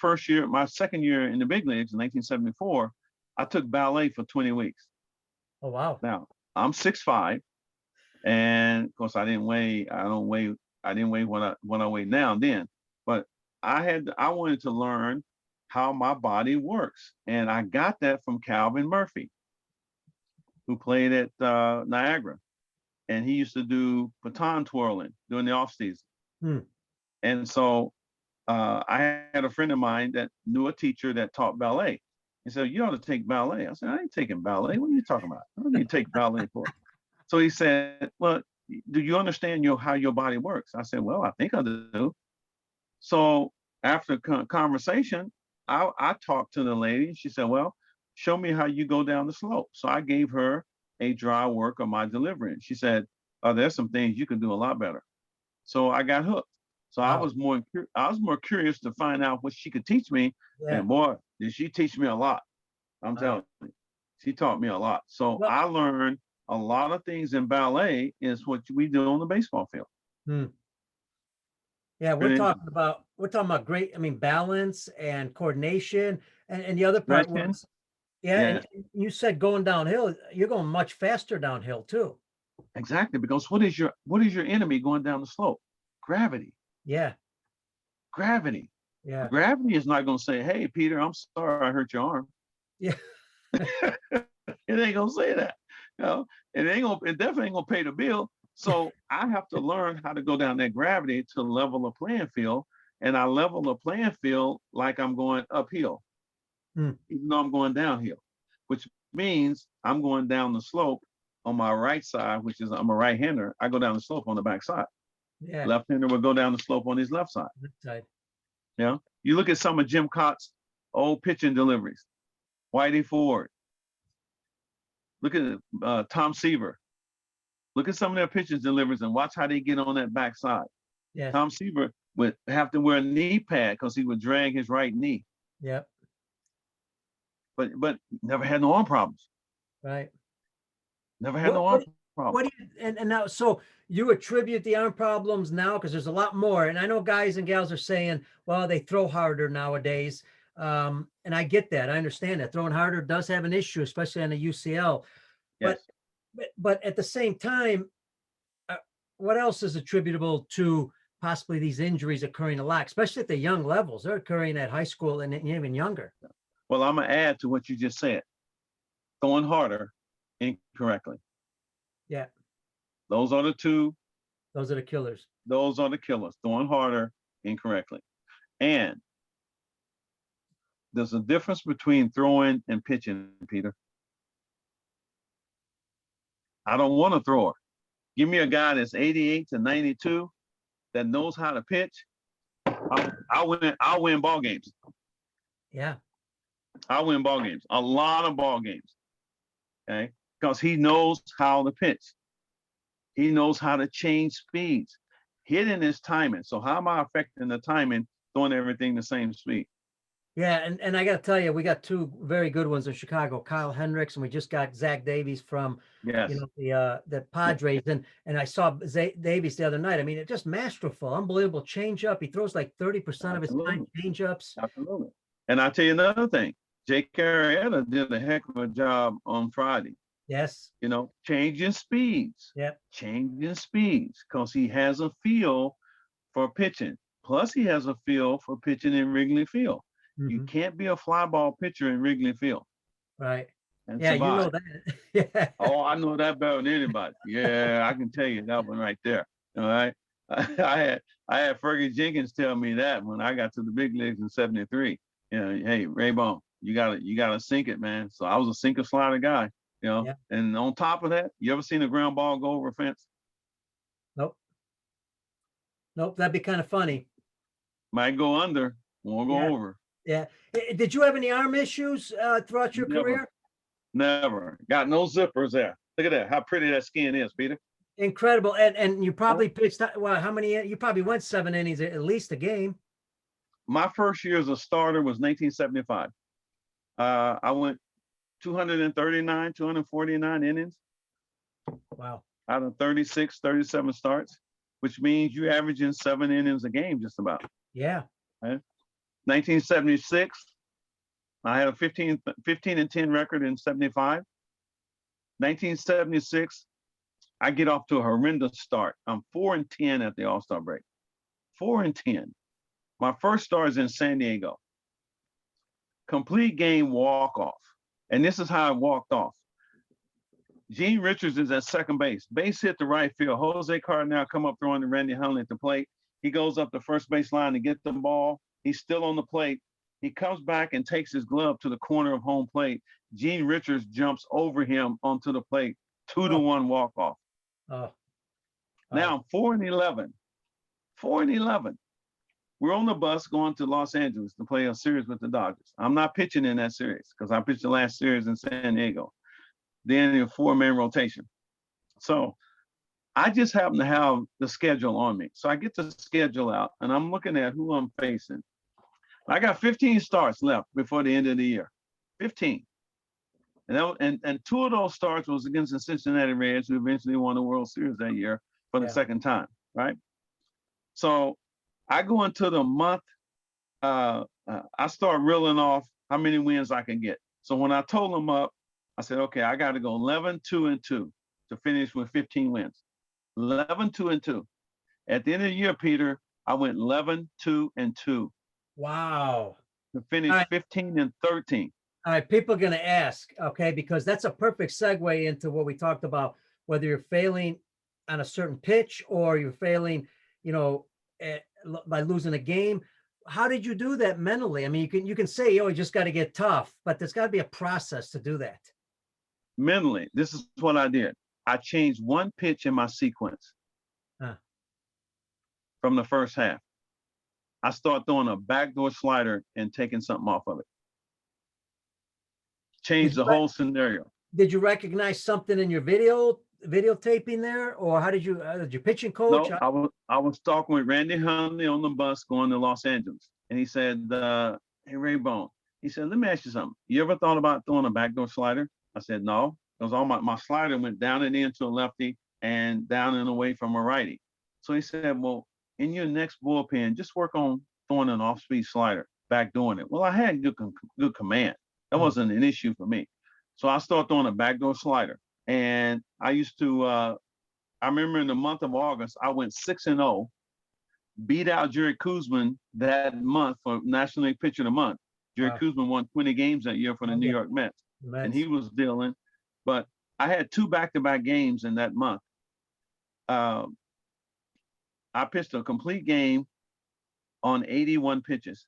second year in the big leagues in 1974, I took ballet for 20 weeks. Oh, wow. Now, I'm 6'5", and of course I didn't weigh what I weigh now then, but I wanted to learn how my body works. And I got that from Calvin Murphy, who played at Niagara. And he used to do baton twirling during the off season. And so I had a friend of mine that knew a teacher that taught ballet. He said, you ought to take ballet. I said, I ain't taking ballet. What are you talking about? I don't need to take ballet for. So he said, well, do you understand how your body works? I said, well, I think I do. So after conversation, I talked to the lady. She said, well, show me how you go down the slope. So I gave her a dry work of my delivery. She said, oh, there's some things you can do a lot better. So I got hooked. So Wow. I was more curious to find out what she could teach me. Yeah. And boy, did she teach me a lot. I'm telling you, she taught me a lot. So Well, I learned a lot of things in ballet is what we do on the baseball field. Yeah, we're talking about great, I mean, balance and coordination. And the other part Stretching. was, yeah, Yes. and you said going downhill, you're going much faster downhill too. Exactly, because what is your enemy going down the slope? Gravity. Yeah. Gravity. Yeah. Gravity is not going to say, hey, Peter, I'm sorry I hurt your arm. Yeah. It ain't going to say that. You know, it definitely ain't going to pay the bill. So I have to learn how to go down that gravity to level the playing field. And I level the playing field like I'm going uphill, even though I'm going downhill, which means I'm going down the slope on my right side, which is I'm a right-hander. I go down the slope on the back side. Yeah. Left-hander will go down the slope on his left side. Left side. Yeah. You look at some of Jim Cott's old pitching deliveries. Whitey Ford. Look at Tom Seaver. Look at some of their pitching deliveries and watch how they get on that back side. Yeah. Tom Seaver would have to wear a knee pad because he would drag his right knee. Yep. But never had no arm problems. Right. Never had no arm problems. What do you, and now, so you attribute the arm problems now, because there's a lot more. And I know guys and gals are saying, well, they throw harder nowadays. And I get that. I understand that throwing harder does have an issue, especially on the UCL. Yes. But at the same time, what else is attributable to possibly these injuries occurring a lot, especially at the young levels? They're occurring at high school and even younger. Well, I'm going to add to what you just said. Throwing harder incorrectly. Yeah. Those are the two. Those are the killers. Those are the killers. Throwing harder incorrectly. And there's a difference between throwing and pitching, Peter. I don't want a thrower. Give me a guy that's 88 to 92 that knows how to pitch. I'll win ball games. Yeah. I'll win ball games. A lot of ball games. Okay. Because he knows how to pitch. He knows how to change speeds. Hitting is timing. So how am I affecting the timing, throwing everything the same speed? Yeah, and I got to tell you, we got two very good ones in Chicago, Kyle Hendricks, and we just got Zach Davies from the Padres, and I saw Davies the other night. I mean, it's just masterful, unbelievable changeup. He throws like 30% of his time changeups. Absolutely. And I'll tell you another thing. Jake Arrieta did a heck of a job on Friday. Yes. Changing speeds. Yep. Changing speeds because he has a feel for pitching. Plus, he has a feel for pitching in Wrigley Field. Mm-hmm. You can't be a fly ball pitcher in Wrigley Field. Right. Yeah, survive. You know that. Yeah. Oh, I know that better than anybody. Yeah, I can tell you that one right there. All right. I had Fergie Jenkins tell me that when I got to the big leagues in '73. Hey, Raybone, you gotta sink it, man. So I was a sinker slider guy. Yeah. And on top of that, you ever seen a ground ball go over a fence? Nope. That'd be kind of funny. Might go under, won't go over. Yeah. Did you have any arm issues throughout your career? Never. Got no zippers there. Look at that. How pretty that skin is, Peter. Incredible. And you probably pitched, well, how many? You probably went 7 innings at least a game. My first year as a starter was 1975. I went 239, 249 innings. Wow. Out of 36, 37 starts, which means you're averaging 7 innings a game just about. Yeah. Right? 1976, I had a 15-10 record in 75. 1976, I get off to a horrendous start. I'm 4-10 at the All-Star break. 4-10. My first start is in San Diego. Complete game walk-off. And this is how I walked off. Gene Richards is at second base. Base hit to right field. Jose Cardinal come up throwing to Randy Hundley at the plate. He goes up the first base line to get the ball. He's still on the plate. He comes back and takes his glove to the corner of home plate. Gene Richards jumps over him onto the plate, 2-1 walk off. Oh. Now I'm 4-11. 4-11. We're on the bus going to Los Angeles to play a series with the Dodgers. I'm not pitching in that series because I pitched the last series in San Diego. Then in a 4-man rotation. So I just happen to have the schedule on me. So I get the schedule out and I'm looking at who I'm facing. I got 15 starts left before the end of the year. 15. And 2 of those starts was against the Cincinnati Reds, who eventually won the World Series that year for the second time, right? So I go into the month, I start reeling off how many wins I can get. So when I told them up, I said, okay, I got to go 11-2-2 to finish with 15 wins. 11-2-2. At the end of the year, Peter, I went 11-2-2. Wow. To finish 15-13. All right, people are going to ask, okay, because that's a perfect segue into what we talked about, whether you're failing on a certain pitch or you're failing, by losing a game. How did you do that mentally? I mean, you can say, oh, you just got to get tough, but there's got to be a process to do that. Mentally, this is what I did. I changed one pitch in my sequence from the first half. I start throwing a backdoor slider and taking something off of it. Change the whole scenario. Did you recognize something in your videotaping there, or how did your pitching coach? No, I was talking with Randy Hundley on the bus going to Los Angeles, and he said, "Hey Raybone," he said, "Let me ask you something. You ever thought about throwing a backdoor slider?" I said, "No." Because all my slider went down and into a lefty and down and away from a righty. So he said, "Well, in your next bullpen, just work on throwing an off-speed slider, backdooring it." Well, I had good command. That wasn't an issue for me. So I started throwing a backdoor slider. And I used to, I remember in the month of August, I went 6-0, beat out Jerry Koosman that month for National League Pitcher of the Month. Jerry Koosman won 20 games that year for the New York Mets. And he was dealing. But I had 2 back-to-back games in that month. I pitched a complete game on 81 pitches.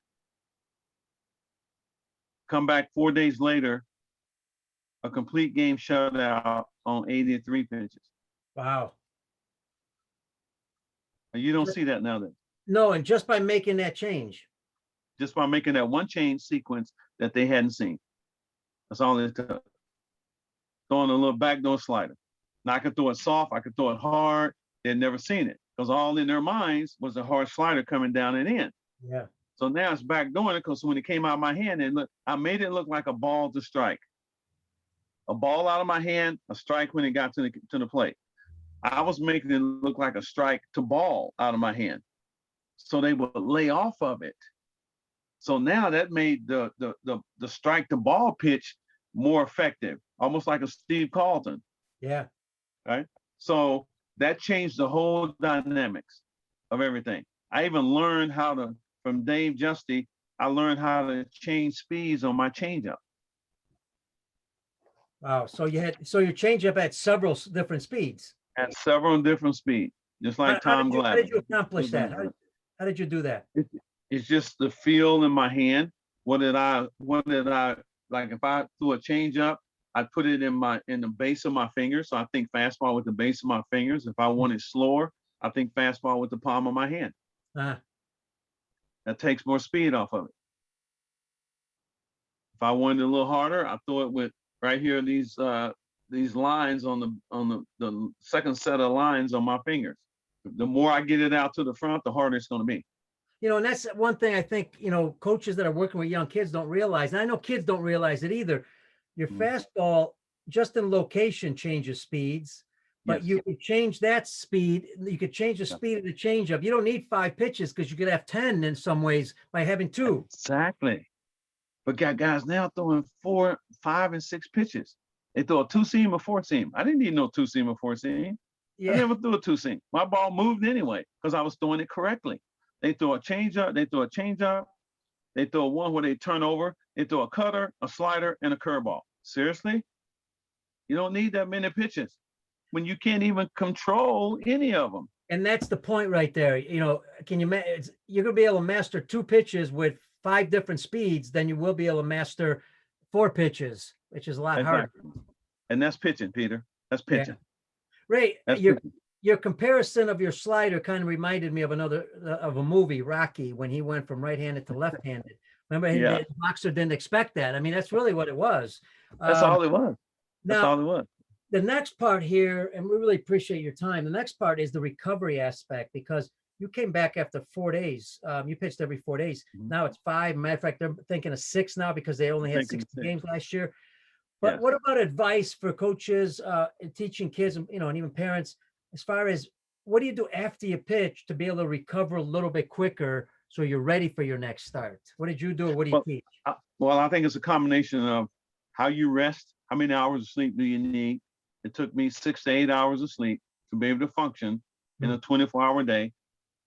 Come back 4 days later, a complete game shutout on 83 pitches. Wow. You don't see that nowadays. No, and just by making that change. Just by making that one change sequence that they hadn't seen. That's all it took. Throwing a little backdoor slider. Now I could throw it soft, I could throw it hard. They'd never seen it because all in their minds was a hard slider coming down and in. Yeah. So now it's backdooring it because when it came out of my hand, I made it look like a ball to strike. A ball out of my hand, a strike when it got to the plate. I was making it look like a strike to ball out of my hand. So they would lay off of it. So now that made the strike to ball pitch more effective, almost like a Steve Carlton. Yeah. Right. So that changed the whole dynamics of everything. I even learned from Dave Justy, I learned how to change speeds on my changeup. Wow. So your changeup had several different speeds. At several different speeds, just like Tom Glavine. How did you accomplish that? How did you do that? It's just the feel in my hand. What did I like? If I threw a changeup, I put it in the base of my fingers. So I think fastball with the base of my fingers. If I want it slower, I think fastball with the palm of my hand. That takes more speed off of it. If I wanted it a little harder, I throw it with right here these lines on the second set of lines on my fingers. The more I get it out to the front, the harder it's going to be. And that's one thing I think, coaches that are working with young kids don't realize. And I know kids don't realize it either. Your fastball, just in location, changes speeds, but you could change that speed. You could change the speed of the changeup. You don't need 5 pitches because you could have 10 in some ways by having 2. Exactly. But got guys now throwing 4, 5, and 6 pitches. They throw a 2-seam or 4-seam. I didn't need no 2-seam or 4-seam. Yeah. I never threw a 2-seam. My ball moved anyway because I was throwing it correctly. They throw a changeup. They throw a changeup. They throw one where they turn over. They throw a cutter, a slider, and a curveball. Seriously? You don't need that many pitches when you can't even control any of them. And that's the point right there. Can you're going to be able to master 2 pitches with 5 different speeds, then you will be able to master 4 pitches, which is a lot harder. And that's pitching, Peter. That's pitching. Ray, That's your comparison of your slider kind of reminded me of of a movie, Rocky, when he went from right-handed to left-handed. Remember, the boxer didn't expect that. I mean, that's really what it was. That's all it was. That's all it was. The next part here, and we really appreciate your time. The next part is the recovery aspect, because you came back after 4 days. You pitched every 4 days. Now it's 5. Matter of fact, they're thinking of 6 now because they only had 60 games last year. But what about advice for coaches teaching kids, and even parents, as far as what do you do after you pitch to be able to recover a little bit quicker so you're ready for your next start? What did you do? What do you teach? Well, I think it's a combination of how you rest, how many hours of sleep do you need. It took me 6 to 8 hours of sleep to be able to function in a 24-hour day.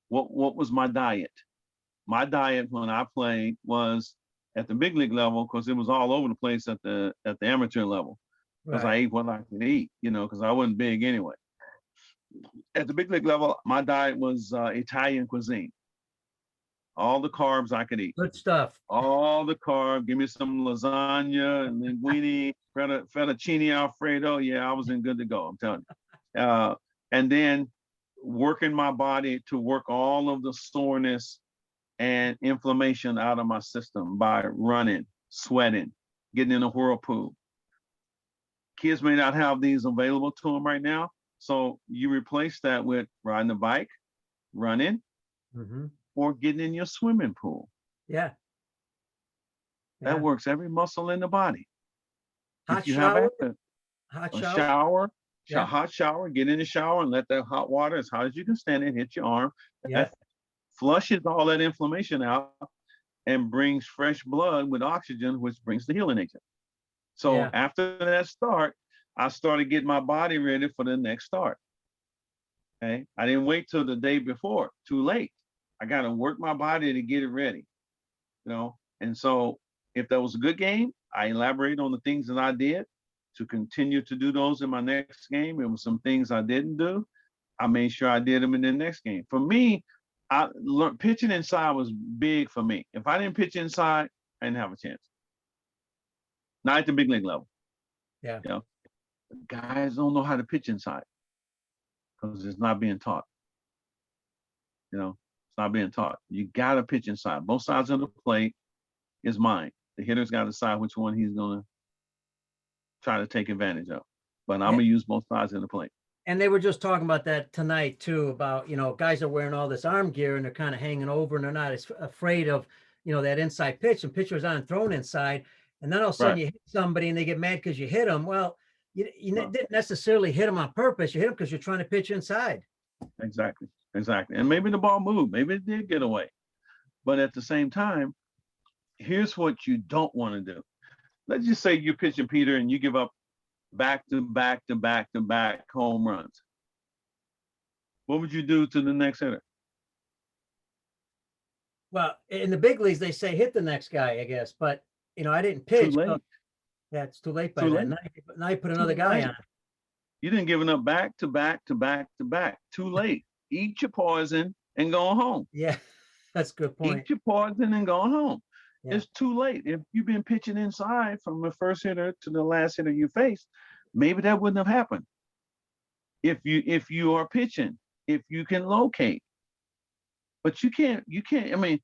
What was my diet? My diet when I played was at the big league level, because it was all over the place at the amateur level. Because I ate what I could eat, because I wasn't big anyway. At the big league level, my diet was Italian cuisine. All the carbs I could eat. Good stuff. All the carbs. Give me some lasagna and linguine, fettuccine alfredo. Yeah, I was in good to go, I'm telling you. And then working my body to work all of the soreness and inflammation out of my system by running, sweating, getting in a whirlpool. Kids may not have these available to them right now. So you replace that with riding a bike, running, or getting in your swimming pool. Yeah. That works every muscle in the body. Hot shower. Hot shower, get in the shower and let that hot water, as hot as you can stand it, hit your arm. That flushes all that inflammation out and brings fresh blood with oxygen, which brings the healing agent. So after that start, I started getting my body ready for the next start. Okay. I didn't wait till the day before, too late. I got to work my body to get it ready, And so if that was a good game, I elaborate on the things that I did to continue to do those in my next game. It was some things I didn't do. I made sure I did them in the next game. For me, I learned pitching inside was big for me. If I didn't pitch inside, I didn't have a chance. Not at the big league level. Yeah. Guys don't know how to pitch inside because it's not being taught. It's not being taught. You got to pitch inside. Both sides of the plate is mine. The hitter's got to decide which one he's going to try to take advantage of. But I'm going to use both sides of the plate. And they were just talking about that tonight too, about, guys are wearing all this arm gear and they're kind of hanging over and they're not as afraid of, that inside pitch, and pitchers aren't thrown inside. And then all of a sudden you hit somebody and they get mad because you hit them. Well, you didn't necessarily hit them on purpose. You hit them because you're trying to pitch inside. Exactly. And maybe the ball moved. Maybe it did get away. But at the same time, here's what you don't want to do. Let's just say you're pitching, Peter, and you give up back to back to back to back home runs. What would you do to the next hitter? Well, in the big leagues, they say hit the next guy, I guess. But, I didn't pitch. Too late. It's too late by then. Now you put another guy on. You didn't give enough back to back to back to back. Too late. Eat your poison and go home. Yeah, that's a good point. Eat your poison and go home. Yeah. It's too late. If you've been pitching inside from the first hitter to the last hitter you faced, maybe that wouldn't have happened. If you are pitching, if you can locate. But you can't, I mean,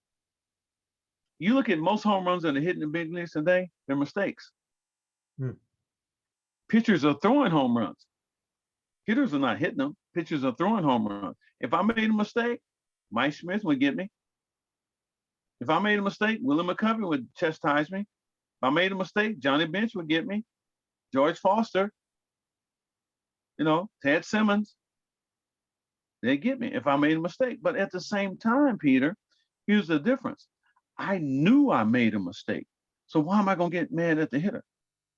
you look at most home runs that are hitting the big leagues today, they're mistakes. Pitchers are throwing home runs. Hitters are not hitting them. Pitchers are throwing home runs. If I made a mistake, Mike Smith would get me. If I made a mistake, Willie McCovey would chastise me. If I made a mistake, Johnny Bench would get me. George Foster, Ted Simmons, they get me if I made a mistake. But at the same time, Peter, here's the difference. I knew I made a mistake. So why am I going to get mad at the hitter?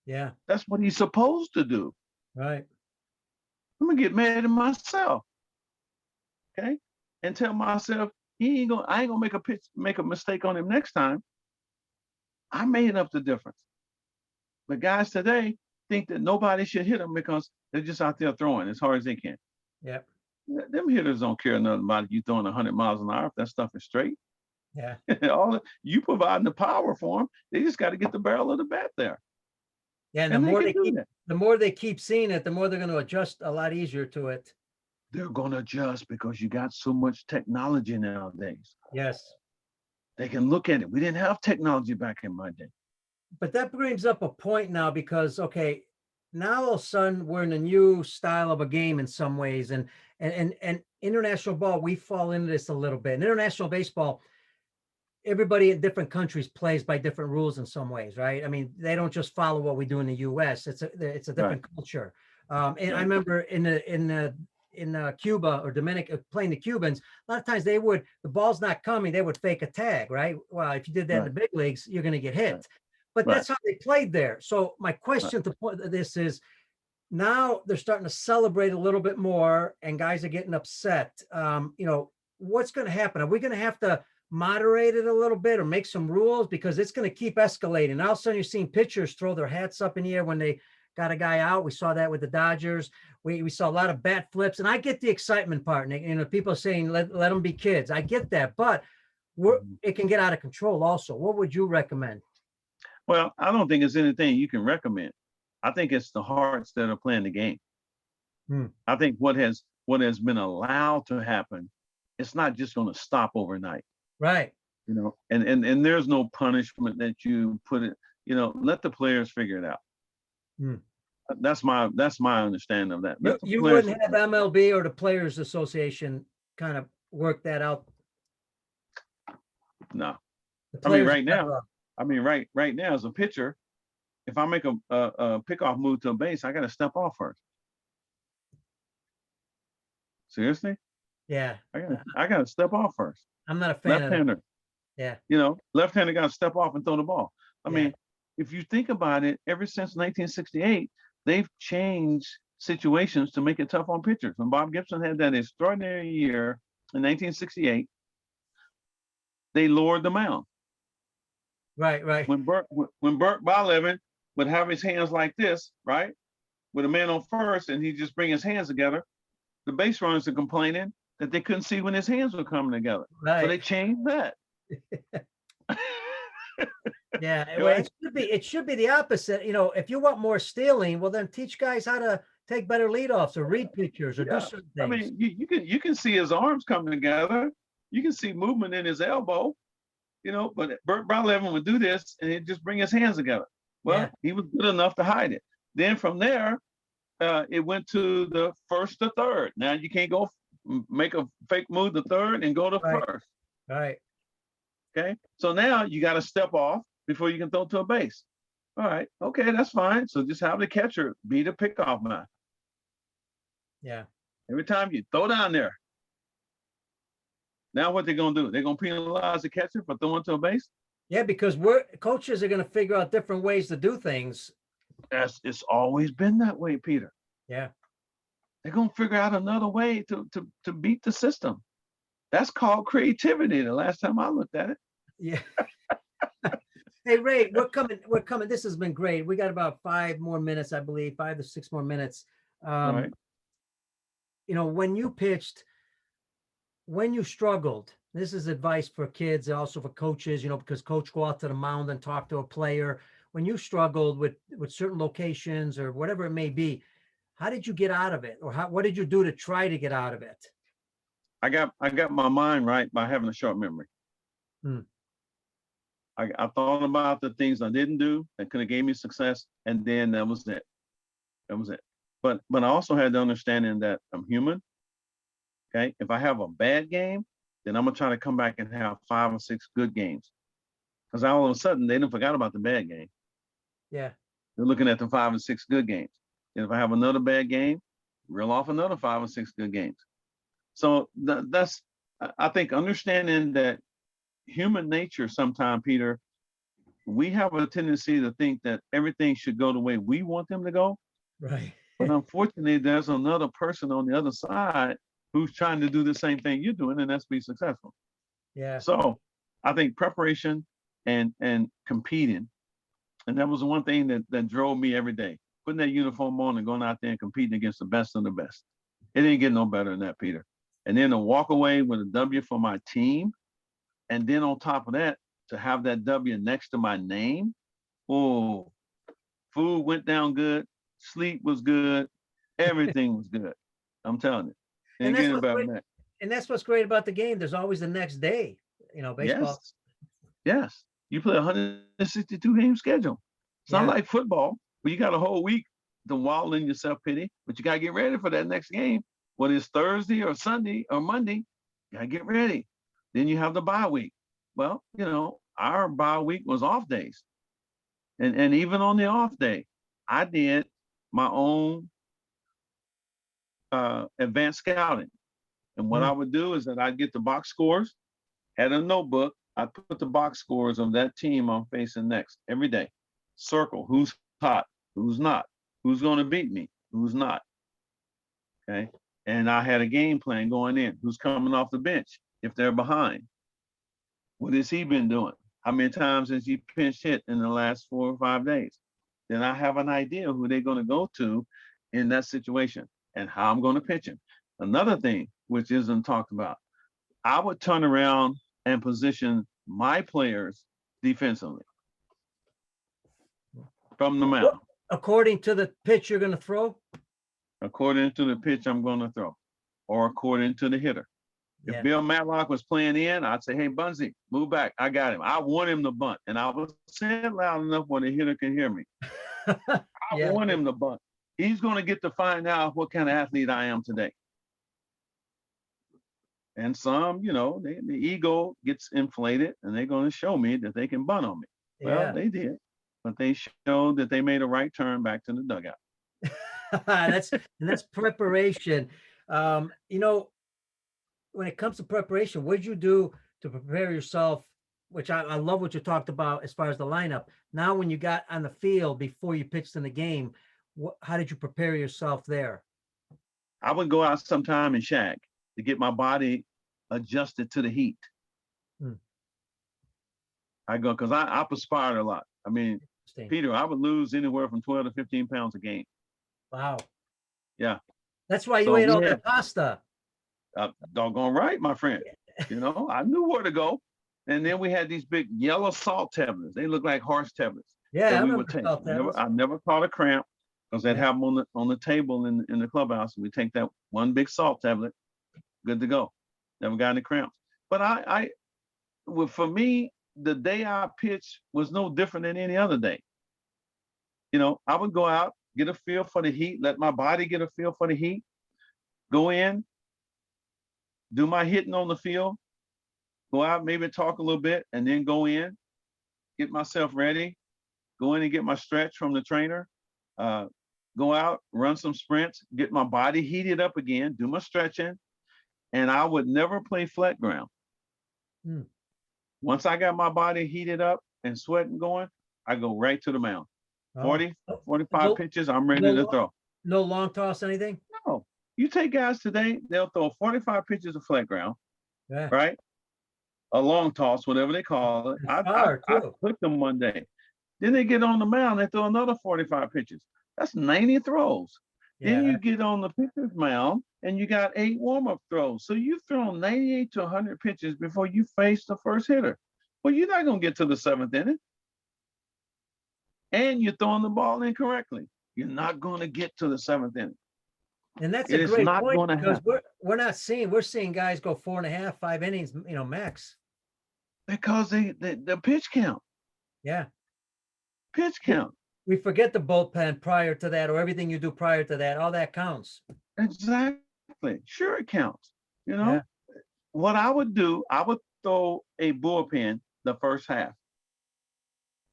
Yeah. That's what he's supposed to do. Right. I'm going to get mad at myself. Okay? And tell myself, I ain't going to make a mistake on him next time. I made up the difference. But guys today think that nobody should hit them because they're just out there throwing as hard as they can. Yep. Them hitters don't care nothing about you throwing 100 miles an hour if that stuff is straight. Yeah. You providing the power for them. They just got to get the barrel of the bat there. Yeah, and the more they keep seeing it, the more they're going to adjust a lot easier to it. They're going to adjust because you got so much technology nowadays. Yes. They can look at it. We didn't have technology back in my day. But that brings up a point now because, okay, now all of a sudden we're in a new style of a game in some ways. And international ball, we fall into this a little bit. In international baseball, everybody in different countries plays by different rules in some ways, right? I mean, they don't just follow what we do in the US. It's a different culture. And I remember in Cuba or Dominica playing the Cubans, a lot of times the ball's not coming, they would fake a tag, right? Well, if you did that in the big leagues, you're going to get hit. But that's how they played there. So my question to this is, now they're starting to celebrate a little bit more and guys are getting upset. What's going to happen? Are we going to have to moderate it a little bit or make some rules, because it's going to keep escalating? And all of a sudden you're seeing pitchers throw their hats up in the air when they got a guy out. We saw that with the Dodgers. We saw a lot of bat flips, and I get the excitement part. And people saying let them be kids. I get that, but it can get out of control also. What would you recommend? Well, I don't think it's anything you can recommend. I think it's the hearts that are playing the game. I think what has been allowed to happen, it's not just going to stop overnight. Right. And there's no punishment that you put it, let the players figure it out. That's my understanding of that. You wouldn't have MLB or the Players Association kind of work that out? No. Right now as a pitcher, if I make a pickoff move to a base, I got to step off first. Seriously? Yeah. I got to step off first. I'm not a fan left-hander. of that. Yeah. Left-hander got to step off and throw the ball. I mean, if you think about it, ever since 1968, they've changed situations to make it tough on pitchers. When Bob Gibson had that extraordinary year in 1968, they lowered the mound. Right. When Burt Blyleven would have his hands like this, right, with a man on first, and he'd just bring his hands together, the base runners are complaining that they couldn't see when his hands were coming together. Right. So they changed that. Yeah, well, it should be the opposite. If you want more stealing, well, then teach guys how to take better leadoffs or read pitchers or do certain things. I mean, you can see his arms coming together. You can see movement in his elbow. But Burt Blyleven would do this and he'd just bring his hands together. Well, he was good enough to hide it. Then from there, it went to the first to third. Now you can't go make a fake move to third and go to first. Right. Okay. So now you got to step off before you can throw to a base. All right. Okay, that's fine. So just have the catcher be the pickoff man. Yeah. Every time you throw down there. Now what they're going to do? They're going to penalize the catcher for throwing to a base? Yeah, because coaches are going to figure out different ways to do things. It's always been that way, Peter. Yeah. They're going to figure out another way to beat the system. That's called creativity. The last time I looked at it. Yeah. Hey, Ray, we're coming. This has been great. We got about 5 more minutes, I believe, 5 to 6 more minutes. Right. When you pitched, when you struggled, this is advice for kids, also for coaches, because coach go out to the mound and talk to a player. When you struggled with certain locations or whatever it may be, how did you get out of it? Or what did you do to try to get out of it? I got my mind right by having a short memory. I thought about the things I didn't do that could have gave me success, and then that was it. But I also had the understanding that I'm human. Okay, if I have a bad game, then I'm gonna try to come back and have 5 or 6 good games, because all of a sudden they didn't forget about the bad game. Yeah, they're looking at the 5 or 6 good games. And if I have another bad game, reel off another 5 or 6 good games. So that's I think understanding that human nature sometimes, Peter, we have a tendency to think that everything should go the way we want them to go. Right. But unfortunately, there's another person on the other side who's trying to do the same thing you're doing, and that's be successful. Yeah. So I think preparation and competing, and that was the one thing that drove me every day, putting that uniform on and going out there and competing against the best of the best. It didn't get no better than that, Peter. And then to walk away with a W for my team, And then on top of that, to have that W next to my name, oh, food went down good, sleep was good, everything was good. I'm telling you. And Ain't that's getting what's better great. than that. And that's what's great about the game. There's always the next day. Baseball. Yes. Yes. You play a 162 game schedule. It's not like football, where you got a whole week to wallow in your self-pity, but you got to get ready for that next game. Whether it's Thursday or Sunday or Monday, you got to get ready. Then you have the bye week. Well, our bye week was off days. And even on the off day, I did my own advanced scouting. And what I would do is that I'd get the box scores, had a notebook, I'd put the box scores of that team I'm facing next every day. Circle who's hot, who's not, who's going to beat me, who's not. Okay. And I had a game plan going in, who's coming off the bench if they're behind. What has he been doing? How many times has he pinch hit in the last 4 or 5 days? Then I have an idea who they're going to go to in that situation and how I'm going to pitch him. Another thing, which isn't talked about, I would turn around and position my players defensively from the mound. According to the pitch you're going to throw? According to the pitch I'm going to throw, or according to the hitter. If Bill Matlock was playing in, I'd say, hey, Bunsey, move back. I got him. I want him to bunt. And I would say it loud enough where the hitter can hear me. I want him to bunt. He's going to get to find out what kind of athlete I am today. And some, the ego gets inflated and they're going to show me that they can bunt on me. Well, they did. But they showed that they made a right turn back to the dugout. That's preparation. When it comes to preparation, what did you do to prepare yourself? Which I love what you talked about as far as the lineup. Now, when you got on the field before you pitched in the game, how did you prepare yourself there? I would go out sometime and shag to get my body adjusted to the heat. I go because I perspired a lot. I mean, Peter, I would lose anywhere from 12 to 15 pounds a game. Wow. Yeah. That's why you ate all that pasta. Doggone right, my friend. I knew where to go. And then we had these big yellow salt tablets. They look like horse tablets. Yeah, we would take. I never caught a cramp because they'd have them on the table in the clubhouse. We take that one big salt tablet, good to go. Never got any cramps. But for me, the day I pitched was no different than any other day. I would go out, get a feel for the heat, let my body get a feel for the heat, go in, do my hitting on the field, go out, maybe talk a little bit, and then go in, get myself ready, go in and get my stretch from the trainer, go out, run some sprints, get my body heated up again, do my stretching, and I would never play flat ground. Once I got my body heated up and sweating going, I go right to the mound. 40, 45 pitches, I'm ready to throw. No long toss, anything? No. You take guys today, they'll throw 45 pitches of flat ground, right? A long toss, whatever they call it. I took them one day. Then they get on the mound, they throw another 45 pitches. That's 90 throws. Then you get on the pitcher's mound and you got 8 warm-up throws. So you've thrown 98 to 100 pitches before you face the first hitter. Well, you're not going to get to the 7th inning. And you're throwing the ball incorrectly. You're not going to get to the 7th inning. And that's a great point because we're seeing guys go 4.5, 5 innings, max. Because the pitch count. Yeah. Pitch count. We forget the bullpen prior to that, or everything you do prior to that. All that counts. Exactly. Sure, it counts. What I would do, I would throw a bullpen the first half.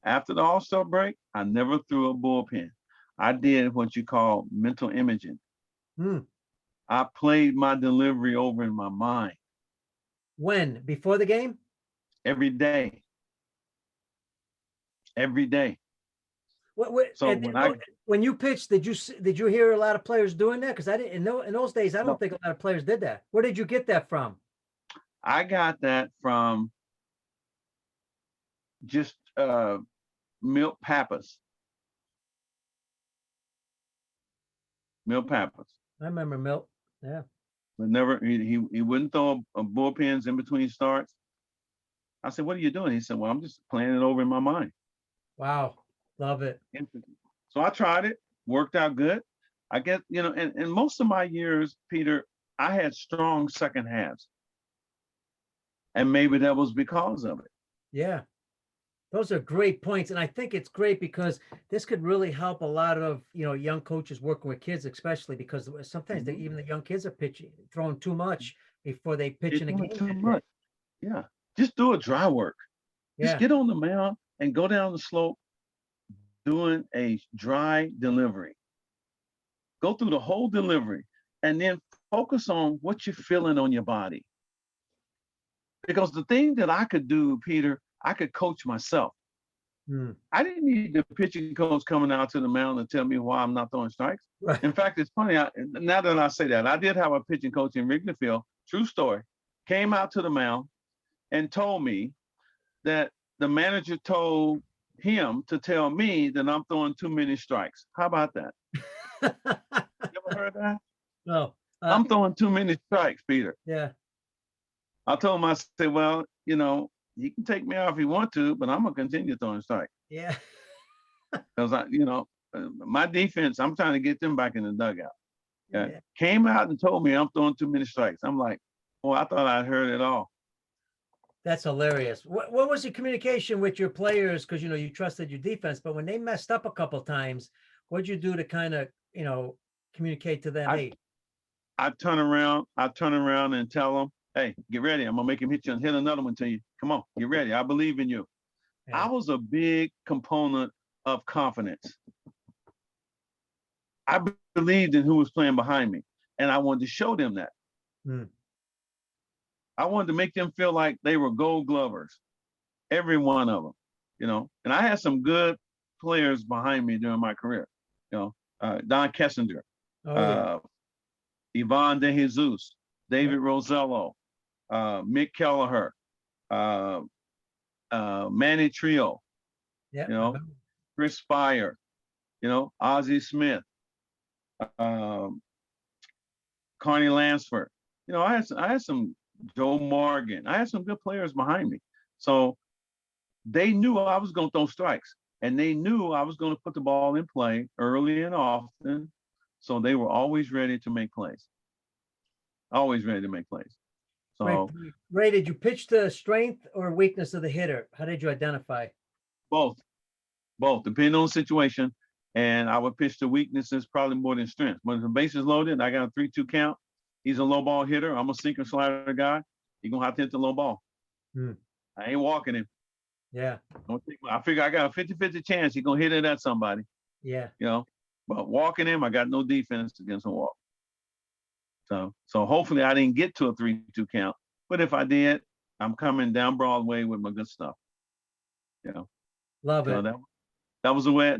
After the All-Star break, I never threw a bullpen. I did what you call mental imaging. I played my delivery over in my mind. When? Before the game? Every day. Every day. When you pitched, did you hear a lot of players doing that? Because I didn't know in those days. I don't think a lot of players did that. Where did you get that from? I got that from just Milt Pappas. Milt Pappas. I remember Milt. Yeah. But never he wouldn't throw a bullpens in between starts. I said, what are you doing? He said, well, I'm just playing it over in my mind. Wow. Love it. So I tried it, worked out good. I guess, and most of my years, Peter, I had strong second halves. And maybe that was because of it. Yeah. Those are great points. And I think it's great because this could really help a lot of, young coaches working with kids, especially because sometimes even the young kids are pitching, throwing too much before they pitch in a game. Too much. Yeah. Just do a dry work. Yeah. Just get on the mound and go down the slope doing a dry delivery. Go through the whole delivery and then focus on what you're feeling on your body. Because the thing that I could do, Peter, I could coach myself. I didn't need the pitching coach coming out to the mound and tell me why I'm not throwing strikes. Right. In fact, it's funny. Now that I say that, I did have a pitching coach in Wrigley Field, true story, came out to the mound and told me that the manager told him to tell me that I'm throwing too many strikes. How about that? You ever heard that? No. I'm throwing too many strikes, Peter. Yeah. I told him, I said, well, you can take me out if you want to, but I'm going to continue throwing strikes. Yeah. Because, my defense, I'm trying to get them back in the dugout. Yeah. Came out and told me I'm throwing too many strikes. I'm like, oh, I thought I'd heard it all. That's hilarious. What was your communication with your players? Because, you trusted your defense, but when they messed up a couple of times, what'd you do to kind of, communicate to them? I turn around and tell them, hey, get ready. I'm going to make him hit you and hit another one to you. Come on, get ready. I believe in you. Yeah. I was a big component of confidence. I believed in who was playing behind me, and I wanted to show them that. I wanted to make them feel like they were gold glovers, every one of them, And I had some good players behind me during my career, Don Kessinger, Ivan De Jesus, David Rosello, Mick Kelleher, Manny Trio, Chris Spire, Ozzie Smith, Carney Lansford. I had some Joe Morgan. I had some good players behind me. So they knew I was going to throw strikes, and they knew I was going to put the ball in play early and often. So they were always ready to make plays. Always ready to make plays. So, Ray, did you pitch the strength or weakness of the hitter? How did you identify? Both, depending on the situation. And I would pitch the weaknesses probably more than strength. When the base is loaded, I got a 3-2 count. He's a low ball hitter. I'm a sinker slider guy. You're going to have to hit the low ball. I ain't walking him. Yeah. I figure I got a 50-50 chance he's going to hit it at somebody. Yeah. But walking him, I got no defense against a walk. So hopefully I didn't get to a 3-2 count. But if I did, I'm coming down Broadway with my good stuff. Love it. That was the way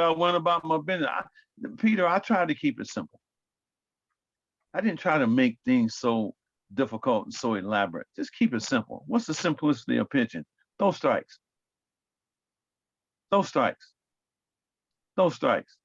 I went about my business. Peter, I tried to keep it simple. I didn't try to make things so difficult and so elaborate. Just keep it simple. What's the simplicity of pitching? Those strikes. Those strikes. Those strikes.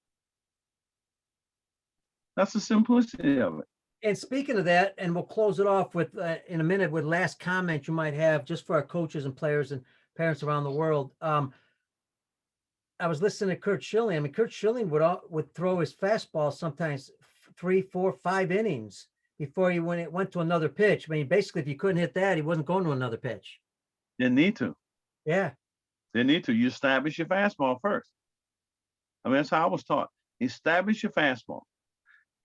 That's the simplicity of it. And speaking of that, and we'll close it off with in a minute with last comment you might have just for our coaches and players and parents around the world. I was listening to Curt Schilling. I mean, Curt Schilling would throw his fastball sometimes 3, 4, 5 innings before he went to another pitch. I mean, basically, if you couldn't hit that, he wasn't going to another pitch. Didn't need to. Yeah. Didn't need to. You establish your fastball first. I mean, that's how I was taught. Establish your fastball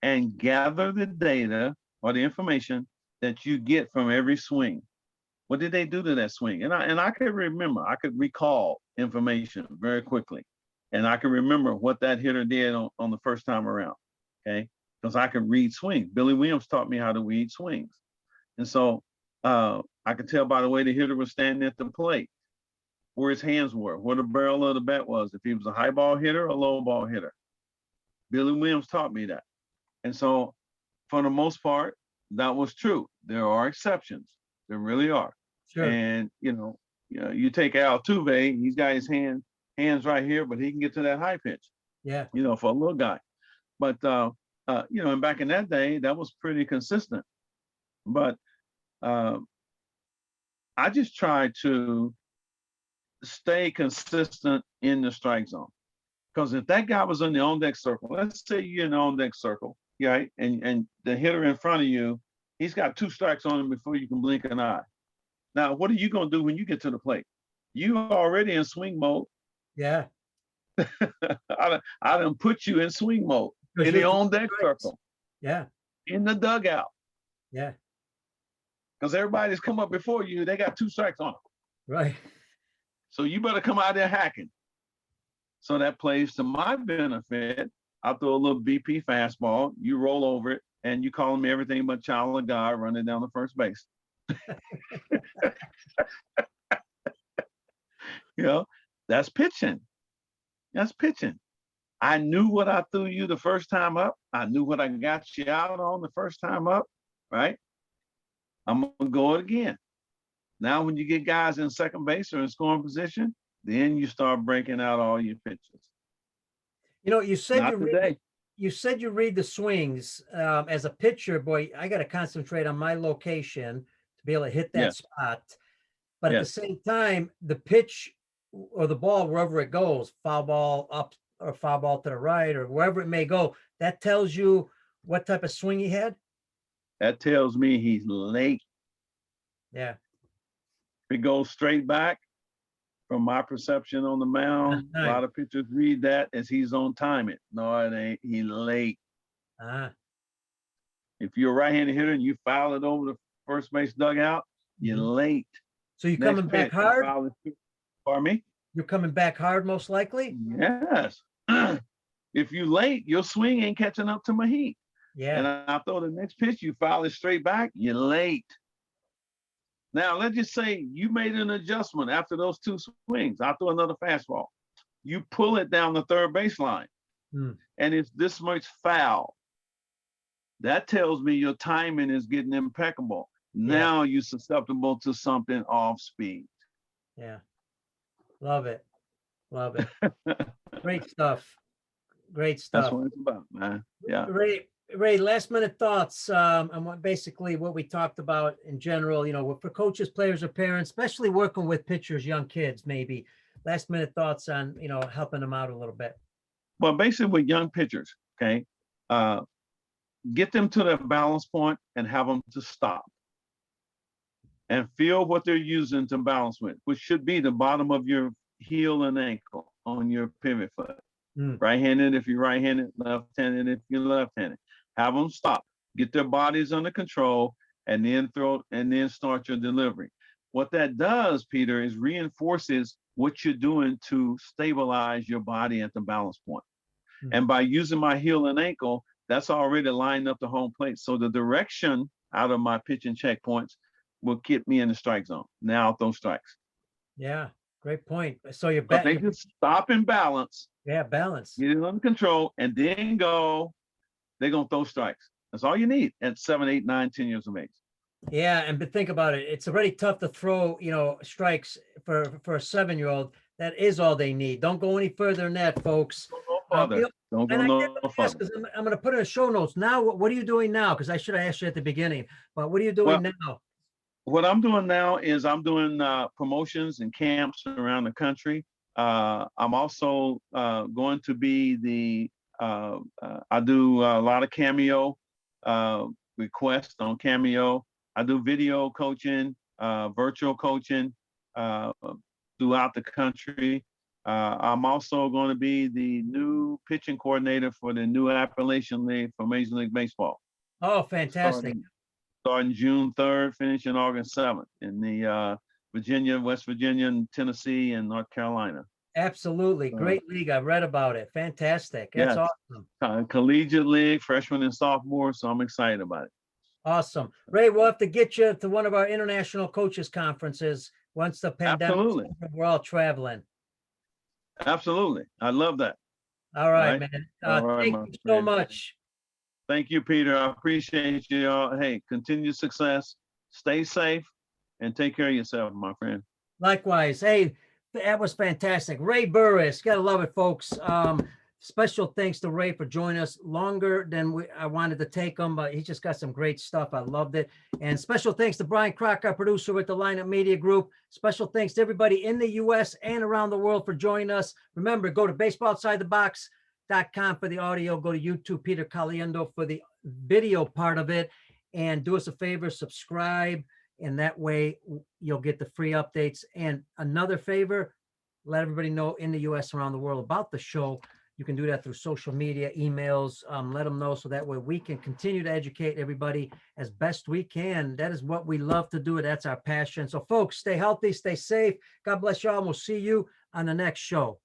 and gather the data or the information that you get from every swing. What did they do to that swing? And I could remember, I could recall information very quickly. And I can remember what that hitter did on the first time around, okay? Because I could read swings. Billy Williams taught me how to read swings. And so I could tell by the way the hitter was standing at the plate, where his hands were, where the barrel of the bat was, if he was a high ball hitter or a low ball hitter. Billy Williams taught me that. And so for the most part, that was true. There are exceptions. There really are. Sure. And, you take Altuve, he's got his hands right here, but he can get to that high pitch. Yeah. For a little guy. But, and back in that day, that was pretty consistent. But I just try to stay consistent in the strike zone. Because if that guy was in the on deck circle, let's say you're in the on deck circle, right? And the hitter in front of you, he's got 2 strikes on him before you can blink an eye. Now, what are you going to do when you get to the plate? You are already in swing mode. Yeah. I done put you in swing mode in the on deck circle. Yeah. In the dugout. Yeah. Because everybody's come up before you, they got 2 strikes on them. Right. So you better come out there hacking. So that plays to my benefit. I'll throw a little BP fastball, you roll over it, and you call me everything but child of God running down the first base. You know, that's pitching. That's pitching. I knew what I threw you the first time up. I knew what I got you out on the first time up, right? I'm going to go it again. Now, when you get guys in second base or in scoring position, then you start breaking out all your pitches. You know, you said you read the swings as a pitcher. Boy, I got to concentrate on my location to be able to hit that spot. But at the same time, the pitch or the ball, wherever it goes, foul ball up or foul ball to the right or wherever it may go, that tells you what type of swing he had. That tells me he's late. Yeah. If it goes straight back, from my perception on the mound, a lot of pitchers read that as he's on timing. No, it ain't. He's late. If you're a right-handed hitter and you foul it over the first base dugout, you're late. So you're coming back hard? Pardon me? You're coming back hard, most likely? Yes. If you're late, your swing ain't catching up to my heat. Yeah. And I throw the next pitch, you foul it straight back, you're late. Now, let's just say you made an adjustment after those 2 swings. I throw another fastball. You pull it down the third baseline, and it's this much foul. That tells me your timing is getting impeccable. Now you're susceptible to something off speed. Yeah. Love it. Love it. Great stuff. Great stuff. That's what it's about, man. Yeah. Ray, last minute thoughts on what basically what we talked about in general, you know, for coaches, players, or parents, especially working with pitchers, young kids, maybe last minute thoughts on, you know, helping them out a little bit. Well, basically with young pitchers, okay, get them to their balance point and have them to stop and feel what they're using to balance with, which should be the bottom of your heel and ankle on your pivot foot. Right-handed if you're right-handed, left-handed if you're left-handed. Have them stop, get their bodies under control, and then start your delivery. What that does, Peter, is reinforces what you're doing to stabilize your body at the balance point. And by using my heel and ankle, that's already lined up the home plate. So the direction out of my pitching checkpoints will get me in the strike zone. Now I'll throw strikes. Yeah, great point. So you're back. They just stop and balance. Yeah, balance. Get it under control and then go. They're going to throw strikes. That's all you need at 7, 8, 9, 10 years of age. Yeah, and but think about it. It's already tough to throw, you know, strikes for a 7-year-old. That is all they need. Don't go any further than that, folks. Don't go no further. I'm going to put in the show notes. Now, what are you doing now? Because I should have asked you at the beginning. But what are you doing now? What I'm doing now is I'm doing promotions and camps around the country. I'm also going to be I do a lot of Cameo requests on Cameo. I do video coaching, virtual coaching throughout the country. I'm also going to be the new pitching coordinator for the new Appalachian League for Major League Baseball. Oh, fantastic. Starting June 3rd, finishing August 7th in the Virginia, West Virginia, and Tennessee, and North Carolina. Absolutely. Great league. I read about it. Fantastic. That's awesome. Collegiate league, freshmen and sophomores. So I'm excited about it. Awesome. Ray, we'll have to get you to one of our international coaches conferences once the pandemic is over. We're all traveling. Absolutely. I love that. All right, man. Thank you so much. Thank you, Peter. I appreciate you all. Hey, continued success. Stay safe and take care of yourself, my friend. Likewise. Hey, that was fantastic. Ray Burris. Gotta love it, folks. Special thanks to Ray for joining us longer than I wanted to take him, but he just got some great stuff. I loved it. And special thanks to Brian Crock, our producer with the Lineup Media Group. Special thanks to everybody in the U.S. and around the world for joining us. Remember, go to baseballoutsidethebox.com for the audio. Go to YouTube, Peter Caliendo, for the video part of it. And do us a favor, subscribe. And that way you'll get the free updates. And another favor, let everybody know in the U.S. around the world about the show. You can do that through social media, emails, let them know, so that way we can continue to educate everybody as best we can. That is what we love to do. That's our passion. So folks, stay healthy, stay safe. God bless y'all. And we'll see you on the next show.